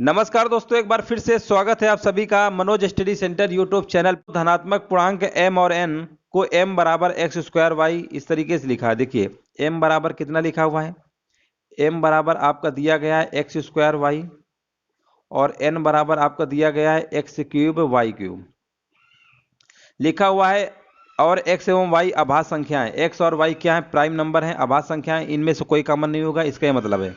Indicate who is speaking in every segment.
Speaker 1: नमस्कार दोस्तों, एक बार फिर से स्वागत है आप सभी का Manoj study centre YouTube channel. धनात्मक पूर्णांक m और n को m बराबर एक्स स्क्वायर वाई इस तरीके से लिखा है। देखिए m बराबर कितना लिखा हुआ है, m बराबर आपका दिया गया है एक्स स्क्वायर वाई और n बराबर आपका दिया गया है एक्स क्यूब वाई क्यूब लिखा हुआ है। और x एवं y अभाज्य संख्याएं, x और y क्या है, प्राइम नंबर है, अभाज्य संख्याएं, इनमें से कोई कॉमन नहीं होगा, इसका ये मतलब है।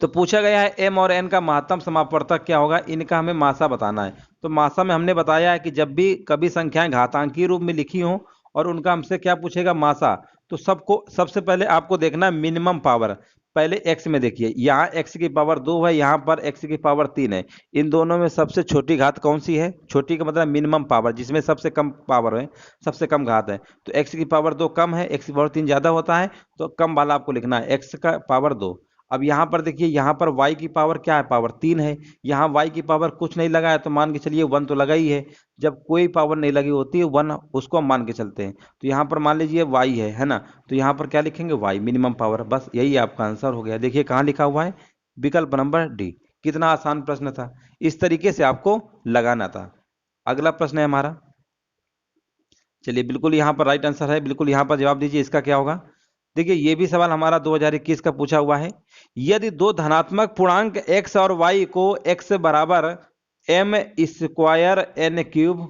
Speaker 1: तो पूछा गया है m और n का महत्तम समापवर्तक क्या होगा, इनका हमें मासा बताना है। तो मासा में हमने बताया है कि जब भी कभी संख्याएं घातांकीय रूप में लिखी हों और उनका हमसे क्या पूछेगा, मासा, तो सबसे पहले आपको देखना है मिनिमम पावर। पहले x में देखिए, यहाँ x की पावर 2 है, यहाँ पर x की पावर 3 है। इन दोनों में सबसे छोटी घात कौन सी है, छोटी का मतलब मिनिमम पावर, जिसमें सबसे कम पावर है, सबसे कम घात है। तो x की पावर 2 कम है, x की पावर 3 ज्यादा होता है, तो कम वाला आपको लिखना है, x का पावर 2। अब यहाँ पर देखिए, यहाँ पर y की पावर क्या है, पावर 3 है। यहाँ y की पावर कुछ नहीं लगा है, तो मान के चलिए 1 तो लगा ही है। जब कोई पावर नहीं लगी होती है 1, उसको हम मान के चलते हैं। तो यहाँ पर मान लीजिए y है ना, तो यहाँ पर क्या लिखेंगे, y मिनिमम पावर। बस यही आपका आंसर हो गया। देखिए कहाँ लिखा हुआ है, विकल्प नंबर डी। कितना आसान प्रश्न था, इस तरीके से आपको लगाना था। अगला प्रश्न है हमारा, चलिए बिल्कुल यहाँ पर राइट आंसर है, बिल्कुल यहाँ पर जवाब दीजिए, इसका क्या होगा। देखिए ये भी सवाल हमारा 2021 का पूछा हुआ है। यदि दो धनात्मक पूर्णांक x और y को x बराबर m स्क्वायर n क्यूब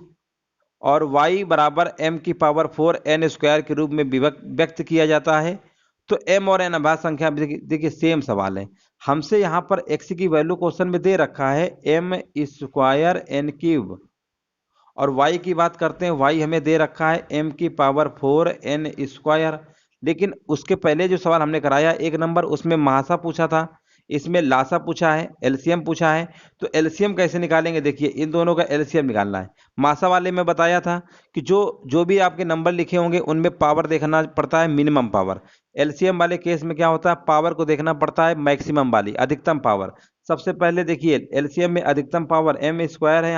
Speaker 1: और y बराबर m की पावर 4 n स्क्वायर के रूप में व्यक्त किया जाता है, तो m और n अभाज्य संख्या। देखिए सेम सवाल है, हमसे यहाँ पर x की वैल्यू क्वेश्चन में दे रखा है m स्क्वायर n क्यूब, और y की बात करते हैं, y हमें दे रखा है m की पावर 4 n स्क्वायर। लेकिन उसके पहले जो सवाल हमने कराया 1 नंबर, उसमें महासा पूछा था, इसमें लासा पूछा है, एलसीएम पूछा है। तो एलसीएम कैसे निकालेंगे, देखिए इन दोनों का एलसीएम निकालना है। मासा वाले में बताया था कि जो जो भी आपके नंबर लिखे होंगे उनमें पावर देखना पड़ता है, मिनिमम पावर। एलसीएम वाले केस में क्या होता है, पावर को देखना पड़ता है, मैक्सिमम वाली, अधिकतम पावर। सबसे पहले देखिए एलसीएम में अधिकतम पावर m स्क्वायर है,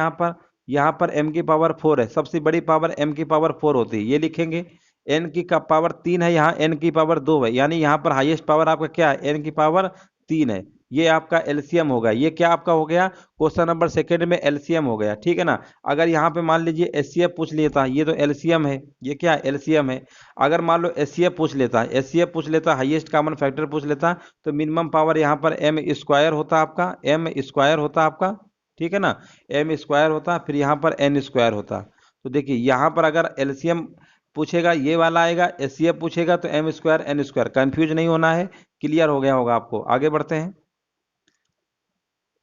Speaker 1: यहाँ पर m की पावर 4 है, सबसे बड़ी पावर m की पावर 4 होती है, ये लिखेंगे। n की का पावर 3 है, यहाँ n की पावर 2 है, यानी यहाँ पर हाईएस्ट पावर आपका क्या है, n की पावर 3 है। ये आपका एलसीएम होगा, ये क्या आपका हो गया, क्वेश्चन नंबर सेकंड में एलसीएम हो गया, ठीक है ना। अगर यहाँ पे मान लीजिए एचसीएफ पूछ लेता, ये तो एलसीएम है, ये क्या है, एलसीएम है। अगर मान लो एचसीएफ पूछ लेता, एचसीएफ पूछ लेता, हाईएस्ट कॉमन फैक्टर पूछ लेता, तो मिनिमम पावर यहाँ पर m स्क्वायर होता आपका, m स्क्वायर होता आपका, ठीक है ना, m स्क्वायर होता, फिर यहाँ पर n स्क्वायर होता। तो देखिए यहाँ पर अगर एलसीएम पूछेगा ये वाला आएगा, एचसीएफ पूछेगा तो m square n square, confuse नहीं होना है, क्लियर हो गया होगा आपको। आगे बढ़ते हैं,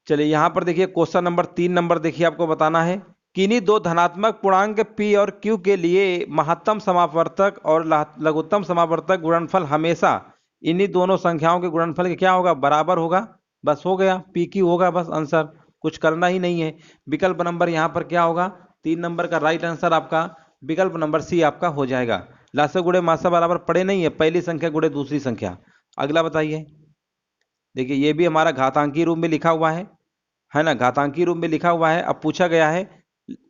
Speaker 1: चलिए यहाँ पर देखिए क्वेश्चन नंबर 3 नंबर देखिए, आपको बताना है किन्हीं दो धनात्मक पूर्णांक p और q के लिए महत्तम समापवर्तक और लघुत्तम समापवर्तक गुणनफल हमेशा इन्हीं दोनों संख्याओं के गुणनफल के क्या होगा, बराबर होगा। बस हो गया, पी क्यू होगा, बस आंसर, कुछ करना ही नहीं है। विकल्प नंबर यहाँ पर क्या होगा, 3 नंबर का राइट आंसर आपका विकल्प नंबर सी आपका हो जाएगा। लासा गुणे मासा बराबर पड़े नहीं है, पहली संख्या गुणे दूसरी संख्या। अगला बताइए, देखिए ये भी हमारा घातांकी रूप में लिखा हुआ है ना, घातांकी रूप में लिखा हुआ है। अब पूछा गया है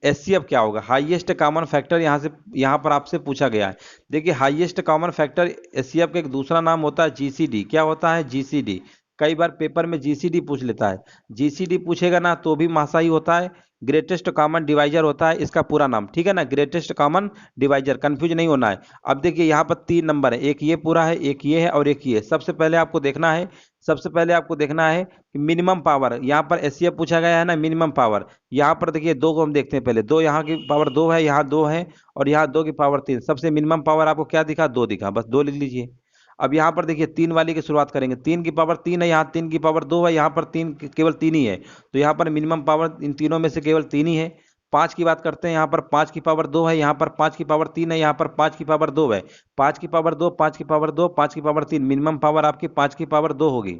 Speaker 1: एचसीएफ क्या होगा, हाईएस्ट कॉमन फैक्टर, यहाँ पर आपसे पूछा गया है। देखिए हाईएस्ट कॉमन फैक्टर एचसीएफ का एक दूसरा नाम होता है जीसीडी। क्या होता है, जीसीडी। कई बार पेपर में जीसीडी पूछ लेता है, जीसीडी पूछेगा ना तो भी मासा ही होता है, ग्रेटेस्ट कॉमन डिवाइजर होता है इसका पूरा नाम, ठीक है ना, ग्रेटेस्ट कॉमन डिवाइजर, कंफ्यूज नहीं होना है। अब देखिए यहाँ पर 3 नंबर है, एक ये पूरा है, एक ये है और एक ये है। सबसे पहले आपको देखना है कि मिनिमम पावर, यहाँ पर एचसीएफ पूछा गया है ना, मिनिमम पावर। यहाँ पर देखिए 2 को हम देखते हैं पहले, 2 यहाँ की पावर 2 है, यहाँ 2 है, और यहाँ 2 की पावर 3। सबसे मिनिमम पावर आपको क्या दिखा, 2 दिखा, बस 2 लिख लीजिए। अब यहाँ पर देखिए 3 वाली की शुरुआत करेंगे, 3 की पावर 3 है, यहाँ 3 की पावर 2 है, यहाँ पर 3 केवल 3 ही है, तो यहाँ पर मिनिमम पावर इन तीनों में से केवल 3 ही है। 5 की बात करते हैं, यहाँ पर 5 की पावर 2 है, यहाँ पर 5 की पावर 3 है, यहाँ पर 5 की पावर 2 है। 5 की पावर 2, 5 की पावर 2, 5 की पावर 3, मिनिमम पावर आपकी 5 की पावर 2 होगी।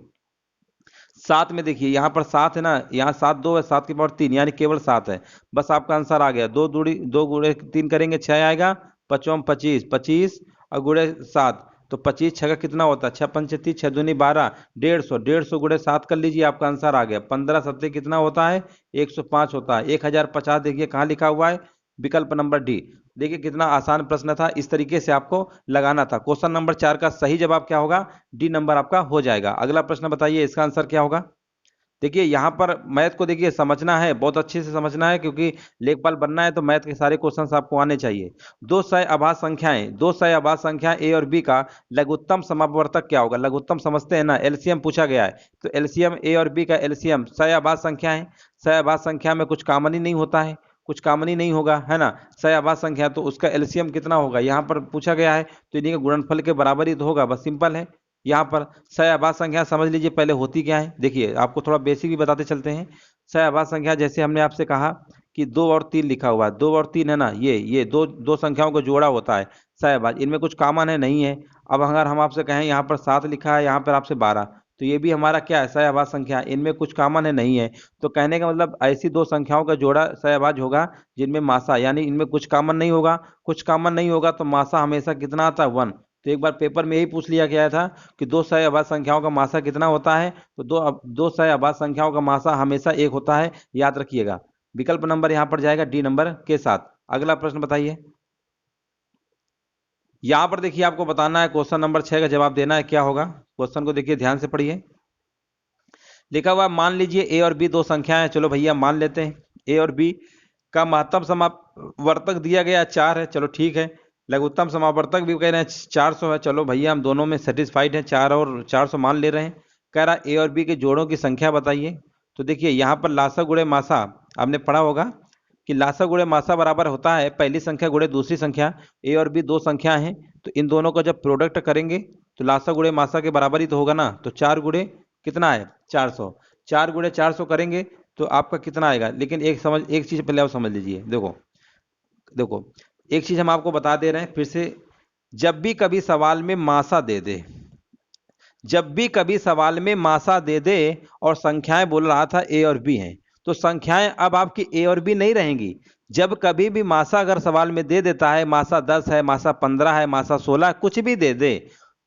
Speaker 1: 7 में देखिए, यहाँ पर 7 है ना, यहाँ 7 2 है, 7 की पावर 3, यानी केवल 7 है। बस आपका आंसर आ गया, 2 गुणे 3 करेंगे 6 आएगा, 5 25 25 और गुणे 7, तो 25 छः का कितना होता है, 6 पंचे 6 दूनी 12, 150 गुणे 7 कर लीजिए, आपका आंसर आ गया। 15 सत्ते कितना होता है, 105 होता है। 1050 देखिए कहाँ लिखा हुआ है, विकल्प नंबर डी। देखिए कितना आसान प्रश्न था, इस तरीके से आपको लगाना था। क्वेश्चन नंबर 4 का सही जवाब क्या होगा, डी नंबर आपका हो जाएगा। अगला प्रश्न बताइए, इसका आंसर क्या होगा। देखिए यहाँ पर मैथ को देखिए समझना है, बहुत अच्छे से समझना है, क्योंकि लेखपाल बनना है तो मैथ के सारे क्वेश्चंस आपको आने चाहिए। दो सह अभाज्य संख्याएं, दो सह अभाज्य संख्या ए और बी का लघुत्तम समापवर्तक क्या होगा? लघुत्तम समझते हैं ना, एलसीएम पूछा गया है, तो एलसीएम ए और बी का एलसीएम सह अभाज्य संख्या है, सह अभाज्य संख्या में कुछ कॉमन ही नहीं होता है, कुछ कॉमन ही नहीं होगा, है ना, सह अभाज्य संख्या, तो उसका एलसीएम कितना होगा यहाँ पर पूछा गया है, तो इन्हीं के गुणनफल के बराबर ही तो होगा, बस सिंपल है। यहाँ पर सहअभाज्य संख्या समझ लीजिए पहले होती क्या है। देखिए आपको थोड़ा बेसिक भी बताते चलते हैं। सहअभाज्य संख्या जैसे हमने आपसे कहा कि 2 और 3 लिखा हुआ है, 2 और 3 है ना, ये दो दो संख्याओं को जोड़ा होता है सहअभाज्य, इनमें कुछ कॉमन है नहीं है। अब अगर हम आपसे कहें यहाँ पर 7 लिखा है, यहाँ पर आपसे 12, तो ये भी हमारा क्या है? सहअभाज्य संख्या, इनमें कुछ कॉमन है नहीं है। तो कहने का मतलब ऐसी दो संख्याओं का जोड़ा सहअभाज्य होगा जिनमें मासा, यानी इनमें कुछ कॉमन नहीं होगा, कुछ कॉमन नहीं होगा तो मासा हमेशा कितना आता है? 1। तो एक बार पेपर में यही पूछ लिया गया था कि दो सह अभाज्य संख्याओं का मासा कितना होता है, तो दो सह अभाज्य संख्याओं का मासा हमेशा 1 होता है, याद रखिएगा। विकल्प नंबर यहाँ पर जाएगा डी नंबर के साथ। अगला प्रश्न बताइए। यहाँ पर देखिए आपको बताना है, क्वेश्चन नंबर 6 का जवाब देना है, क्या होगा? क्वेश्चन को देखिए ध्यान से पढ़िए। लिखा हुआ मान लीजिए ए और बी दो संख्याएं हैं, चलो भैया मान लेते हैं। ए और बी का महत्तम समापवर्तक दिया गया 4 है, चलो ठीक है। लघुत्तम समापवर्तक भी कह रहे हैं 400 है, चलो भैया हम दोनों में सेटिस्फाइड हैं, 4 और 400 मान ले रहे हैं। कह रहा ए और बी के जोड़ों की संख्या बताइए। तो देखिए यहाँ पर लासा गुणे मासा आपने पढ़ा होगा कि लासा गुणे मासा बराबर होता है पहली संख्या गुणे दूसरी संख्या। ए और बी दो संख्या हैं, तो इन दोनों का जब प्रोडक्ट करेंगे तो लासा गुणे मासा के बराबर ही तो होगा ना। तो 4 गुणे कितना है? 400। 4 गुणे 400 करेंगे तो आपका कितना आएगा? लेकिन एक चीज पहले आप समझ लीजिए। देखो देखो एक चीज हम आपको बता दे रहे हैं फिर से, जब भी कभी सवाल में मासा दे दे, जब भी कभी सवाल में मासा दे दे और संख्याएं बोल रहा था ए और बी हैं, तो संख्याएं अब आपकी ए और बी नहीं रहेंगी। जब कभी भी मासा अगर सवाल में दे देता है, मासा 10 है, मासा 15 है, मासा 16, कुछ भी दे दे,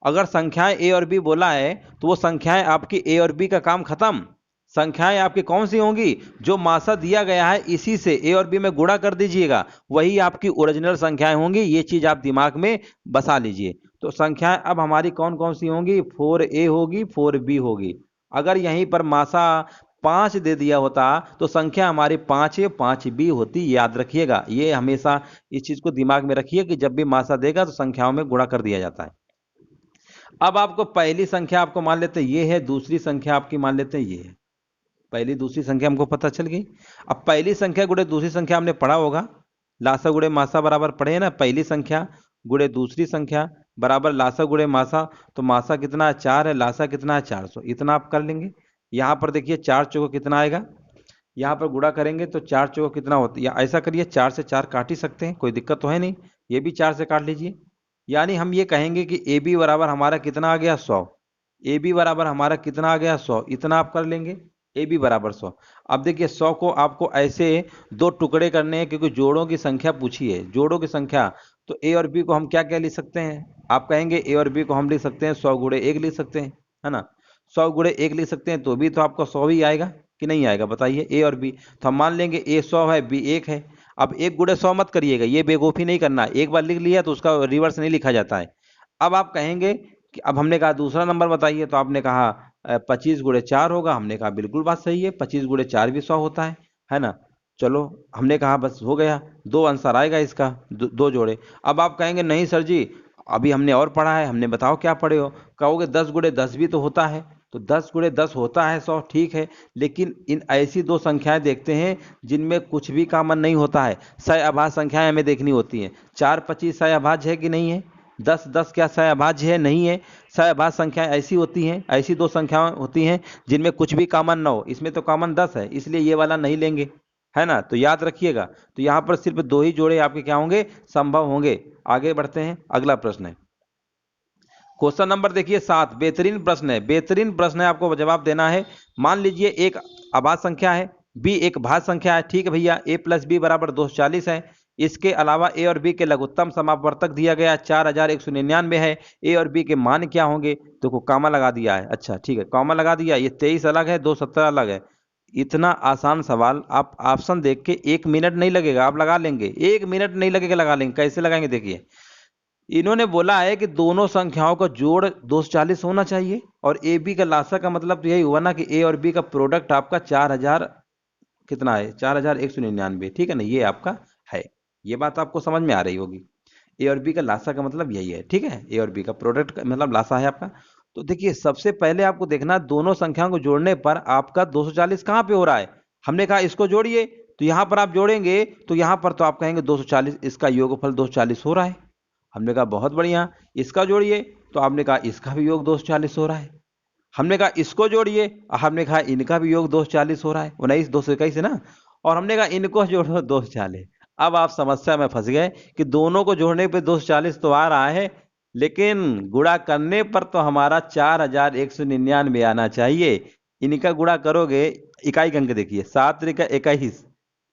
Speaker 1: अगर संख्याएं ए और बी बोला है तो वो संख्याएं आपकी ए और बी का काम खत्म। संख्याएं आपकी कौन सी होंगी? जो मासा दिया गया है इसी से ए और बी में गुणा कर दीजिएगा, वही आपकी ओरिजिनल संख्याएं होंगी। ये चीज आप दिमाग में बसा लीजिए। तो संख्याएं अब हमारी कौन कौन सी होंगी? 4a होगी, 4b होगी। अगर यहीं पर मासा 5 दे दिया होता तो संख्या हमारी 5a 5b होती, याद रखिएगा। ये हमेशा इस चीज को दिमाग में रखिए कि जब भी मासा देगा तो संख्याओं में गुणा कर दिया जाता है। अब आपको पहली संख्या आपको मान लेते हैं ये है, दूसरी संख्या आपकी मान लेते हैं ये है। पहली दूसरी संख्या हमको पता चल गई। अब पहली संख्या गुणे दूसरी संख्या हमने पढ़ा होगा, लासा गुणे मासा बराबर पढ़े हैं ना, पहली संख्या गुणे दूसरी संख्या बराबर लासा गुणे मासा। तो मासा कितना है? 4 है, लासा कितना है? 400। इतना आप कर लेंगे। यहाँ पर देखिए 4 चौको कितना आएगा, यहाँ पर गुणा करेंगे तो 4 चौको कितना होता है, या ऐसा करिए 4 से 4 काट ही सकते हैं, कोई दिक्कत तो है नहीं, ये भी 4 से काट लीजिए। यानी हम ये कहेंगे कि ए बी बराबर हमारा कितना आ गया? 100। ए बी बराबर हमारा कितना आ गया? 100। इतना आप कर लेंगे, ए बी बराबर 100। अब देखिए 100 को आपको ऐसे दो टुकड़े करने हैं, क्योंकि जोड़ों की संख्या पूछी है, जोड़ों की संख्या। तो ए और बी को हम क्या क्या लिख सकते हैं? आप कहेंगे ए और बी को हम लिख सकते हैं 100 गुणे 1 लिख सकते हैं, है ना। 100 गुणे 1 लिख सकते हैं तो भी तो आपका 100 ही आएगा कि नहीं आएगा? बताइए, ए और बी। तो हम मान लेंगे ए 100 है, बी 1 है। अब 1 गुणे 100 मत करिएगा, ये बेवकूफ़ी नहीं करना। एक बार लिख लिया तो उसका रिवर्स नहीं लिखा जाता है। अब आप कहेंगे कि अब हमने कहा दूसरा नंबर बताइए, तो आपने कहा 25 गुणे 4 होगा। हमने कहा बिल्कुल बात सही है, 25 गुणे 4 भी 100 होता है ना। चलो हमने कहा बस हो गया, दो आंसर आएगा इसका, दो जोड़े। अब आप कहेंगे नहीं सर जी, अभी हमने और पढ़ा है। हमने बताओ क्या पढ़े हो? कहोगे 10 गुणे 10 भी तो होता है। तो 10 गुणे 10 होता है 100, ठीक है, लेकिन इन ऐसी दो संख्याएं देखते हैं जिनमें कुछ भी कॉमन नहीं होता है। सह अभाज्य संख्याएं हमें देखनी होती हैं। 4 25 सह अभाज्य है कि नहीं है? 10 10 क्या सह अभाज्य है? नहीं है। सह अभाज्य संख्याएं ऐसी होती हैं, ऐसी दो संख्याएं होती हैं जिनमें कुछ भी कॉमन ना हो। इसमें तो कॉमन 10 है, इसलिए ये वाला नहीं लेंगे, है ना। तो याद रखिएगा, तो यहाँ पर सिर्फ दो ही जोड़े आपके क्या होंगे? संभव होंगे। आगे बढ़ते हैं, अगला प्रश्न है क्वेश्चन नंबर देखिए 7। बेहतरीन प्रश्न है, बेहतरीन प्रश्न है, आपको जवाब देना है। मान लीजिए एक अभाज्य संख्या है, बी एक भाज्य संख्या है, ठीक है भैया। ए प्लस बी बराबर 240 है। इसके अलावा ए और बी के लघुत्तम समापवर्तक दिया गया 4199 है। ए और बी के मान क्या होंगे? देखो कॉमा लगा दिया है, अच्छा ठीक है, कॉमा लगा दिया। ये 23 अलग है, 270 अलग है। इतना आसान सवाल आप ऑप्शन देख के 1 मिनट नहीं लगेगा, आप लगा लेंगे। 1 मिनट नहीं लगेगा, लगा लेंगे। कैसे लगाएंगे? देखिए, इन्होंने बोला है कि दोनों संख्याओं का जोड़ 240 होना चाहिए। और ए बी का लासा का मतलब तो यही हुआ ना कि ए और बी का प्रोडक्ट आपका 4000 कितना है, 4199, ठीक है ना, ये आपका है। ये बात आपको समझ में आ रही होगी। ए और बी का लासा का मतलब यही है, ठीक है, ए और बी का प्रोडक्ट का मतलब लासा है आपका। तो देखिए सबसे पहले आपको देखना दोनों संख्याओं को जोड़ने पर आपका 240 कहाँ पे हो रहा है। हमने कहा इसको जोड़िए, तो यहां पर आप जोड़ेंगे तो यहां पर तो आप कहेंगे 240, इसका योगफल 240 हो रहा है। हमने कहा बहुत बढ़िया, इसका जोड़िए, तो आपने कहा इसका भी योग 240 हो रहा है। हमने कहा इसको जोड़िए, हमने कहा इनका भी योग 240 हो रहा है, 19 221 है ना, और हमने कहा इनको जोड़ो 240। अब आप समस्या में फंस गए कि दोनों को जोड़ने पे 240 तो आ रहा है, लेकिन गुणा करने पर तो हमारा 4199 आना चाहिए। इनका गुणा करोगे, इकाई अंक देखिए 7 त्रिका 21,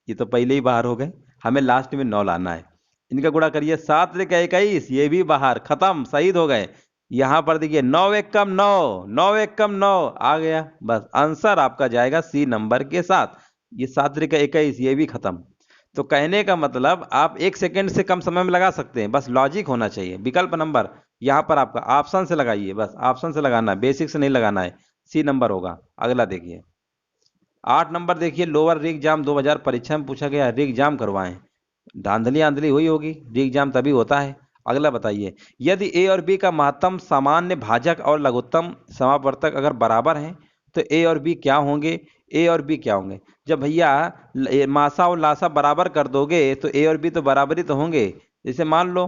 Speaker 1: ये तो पहले ही बाहर हो गए, हमें लास्ट में 9 लाना है। इनका गुणा करिए 7 त्रिका 21, ये भी बाहर, खत्म, शहीद हो गए। यहां पर देखिए 9 एक कम 9, 9 एक कम 9 आ गया, बस आंसर आपका जाएगा सी नंबर के साथ। ये 7 त्रिका 21, ये भी खत्म। तो कहने का मतलब आप 1 सेकेंड से कम समय में लगा सकते हैं, बस लॉजिक होना चाहिए। विकल्प नंबर यहाँ पर आपका ऑप्शन से लगाइए, बस ऑप्शन से लगाना है, बेसिक से नहीं लगाना है, सी नंबर होगा। अगला देखिए 8 नंबर देखिए, लोअर री एग्जाम 2000 परीक्षा में पूछा गया, री एग्जाम करवाएं। धांधली आंधली हुई होगी, री एग्जाम तभी होता है। अगला बताइए, यदि ए और बी का महत्तम सामान्य भाजक और लघुत्तम समावर्तक अगर बराबर हैं तो ए और बी क्या होंगे। ए और बी क्या होंगे, जब भैया मासा और लासा बराबर कर दोगे तो ए और बी तो बराबर ही तो होंगे। जैसे मान लो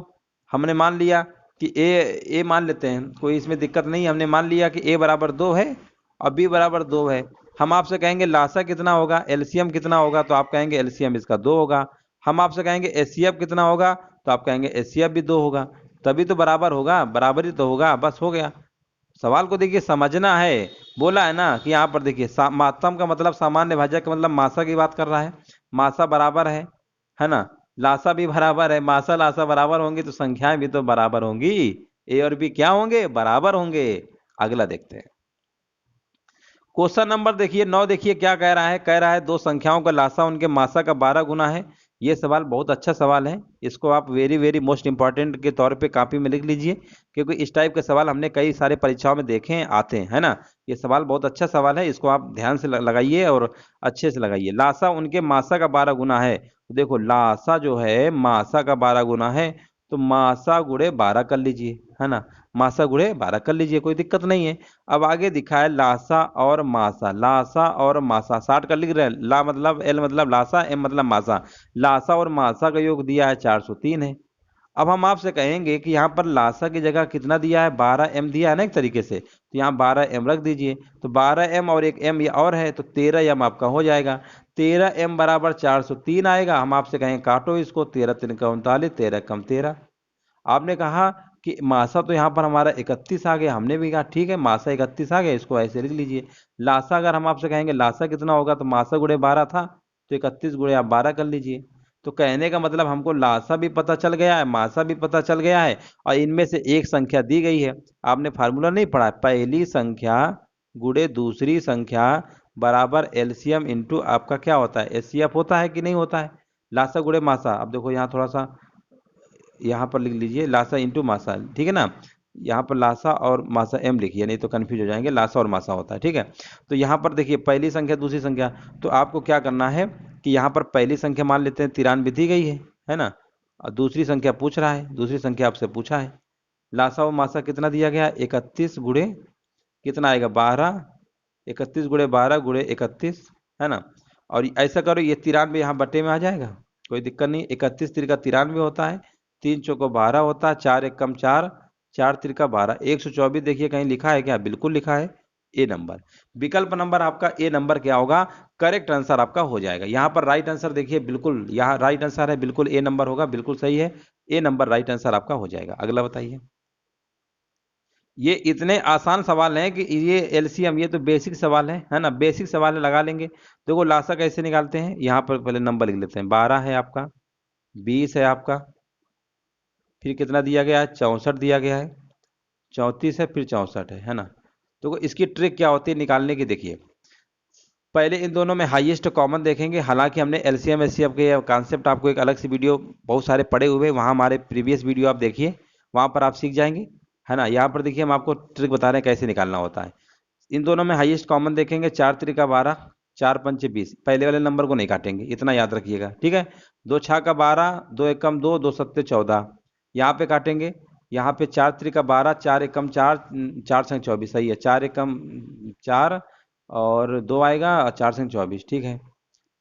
Speaker 1: हमने मान लिया कि ए मान लेते हैं, कोई इसमें दिक्कत नहीं है, हमने मान लिया कि ए बराबर 2 है और बी बराबर 2 है। हम आपसे कहेंगे लासा कितना होगा, एलसीएम कितना होगा, तो आप कहेंगे एलसीएम इसका 2 होगा। हम आपसे कहेंगे एचसीएफ कितना होगा, तो आप कहेंगे एचसीएफ भी 2 होगा, तभी तो बराबर होगा, बराबरी तो होगा, बस हो गया। सवाल को देखिए समझना है। बोला है ना कि यहाँ पर देखिए महत्तम का मतलब सामान्य भाजक का मतलब मासा की बात कर रहा है, मासा बराबर है ना, लासा भी बराबर है, मासा लासा बराबर होंगे तो संख्याएं भी तो बराबर होंगी, ए और बी क्या होंगे, बराबर होंगे। अगला देखते हैं क्वेश्चन नंबर देखिए 9, देखिए क्या कह रहा है, कह रहा है दो संख्याओं का लासा उनके मासा का 12 गुना है। ये सवाल बहुत अच्छा सवाल है, इसको आप वेरी वेरी मोस्ट इंपॉर्टेंट के तौर पे कॉपी में लिख लीजिए, क्योंकि इस टाइप के सवाल हमने कई सारे परीक्षाओं में देखे हैं, आते हैं, है ना। ये सवाल बहुत अच्छा सवाल है, इसको आप ध्यान से लगाइए और अच्छे से लगाइए। लासा उनके मासा का 12 गुना है, तो देखो लासा जो है मासा का 12 गुना है, तो मासा गुणे 12 कर लीजिए, है ना, मासा गुणे 12 कर लीजिए, कोई दिक्कत नहीं है। अब आगे दिखा है लासा और मासा, लासा और मासा 60 का लिख रहे हैं, ला मतलब एल मतलब लासा, एम मतलब मासा, लासा और मासा का योग दिया है 403 है। अब हम आपसे कहेंगे कि यहाँ पर लासा की जगह कितना दिया है, 12m दिया है ना एक तरीके से, तो यहाँ 12m रख दीजिए, तो 12m और एक m ये और है, तो 13m आपका हो जाएगा। 13m बराबर 403 आएगा। हम आपसे कहें काटो इसको, 13 3 का 39, 13 कम 13। आपने कहा कि मासा तो यहाँ पर हमारा 31 आ गया, हमने भी कहा ठीक है मासा 31 आ गया, इसको ऐसे लिख लीजिए। लासा अगर हम आपसे कहेंगे लासा कितना होगा, तो मासा गुणे 12 था, तो 31 गुणे आप 12 कर लीजिए। तो कहने का मतलब हमको लासा भी पता चल गया है, मासा भी पता चल गया है, और इनमें से एक संख्या दी गई है। आपने फार्मूला नहीं पढ़ा, पहली संख्या गुणे दूसरी संख्या बराबर एलसीएम इंटू आपका क्या होता है, एचसीएफ होता है कि नहीं होता है। लासा गुणे मासा, अब देखो यहाँ थोड़ा सा यहाँ पर लिख लीजिए लासा इंटू मासा, ठीक है ना, यहाँ पर लासा और मासा एम लिखिए, नहीं तो कंफ्यूज हो जाएंगे, लासा और मासा होता है, ठीक है। तो यहाँ पर देखिए पहली संख्या दूसरी संख्या, तो आपको क्या करना है कि यहाँ पर पहली संख्या मान लेते हैं 93 दी गई है ना, और दूसरी संख्या पूछ रहा है, दूसरी संख्या आपसे पूछा है, लासा और मासा कितना दिया गया, 31 गुणे कितना आएगा 12, 31 गुणे 12 गुणे 31, है ना। और ऐसा करो ये 93 यहाँ बट्टे में आ जाएगा, कोई दिक्कत नहीं, 31 तिरका 93 होता है, 3 चौको 12 होता है, 4 एक कम 4, 4 तिरका 12, 124 देखिए कहीं लिखा है क्या, बिल्कुल लिखा है, ए नंबर। विकल्प नंबर आपका ए नंबर क्या होगा, करेक्ट आंसर आपका हो जाएगा। यहाँ पर राइट आंसर देखिए, बिल्कुल यहाँ राइट आंसर है, बिल्कुल ए नंबर होगा, बिल्कुल सही है, ए नंबर राइट आंसर आपका हो जाएगा। अगला बताइए, ये इतने आसान सवाल हैं कि ये एलसीएम, ये तो बेसिक सवाल है ना, बेसिक सवाल है, लगा लेंगे। देखो लासा कैसे निकालते हैं, यहाँ पर पहले नंबर लिख लेते हैं, 12 है आपका, 20 है आपका, फिर कितना दिया गया है 64 दिया गया है, 34 है, फिर 64 है ना। तो इसकी ट्रिक क्या होती है निकालने की, देखिए पहले इन दोनों में हाईएस्ट कॉमन देखेंगे, हालांकि हमने एलसीएम एचसीएफ के कॉन्सेप्ट आपको एक अलग से वीडियो बहुत सारे पड़े हुए, वहाँ हमारे प्रीवियस वीडियो आप देखिए, वहाँ पर आप सीख जाएंगे, है ना। यहाँ पर देखिए हम आपको ट्रिक बता रहे हैं कैसे निकालना होता है। इन दोनों में हाईएस्ट कॉमन देखेंगे, 4 त्रिका 12, 4 पंचे 20, पहले वाले नंबर को नहीं काटेंगे, इतना याद रखिएगा, ठीक है। 2 छः का 12, 2 एकम 2, 2 सत्ते 14, यहाँ पे काटेंगे। यहाँ पे 4 त्रिका 12, 4 एकम 4, 4 छंग 24, सही है, 4 एकम 4 और 2 आएगा और 4 छंग 24, ठीक है।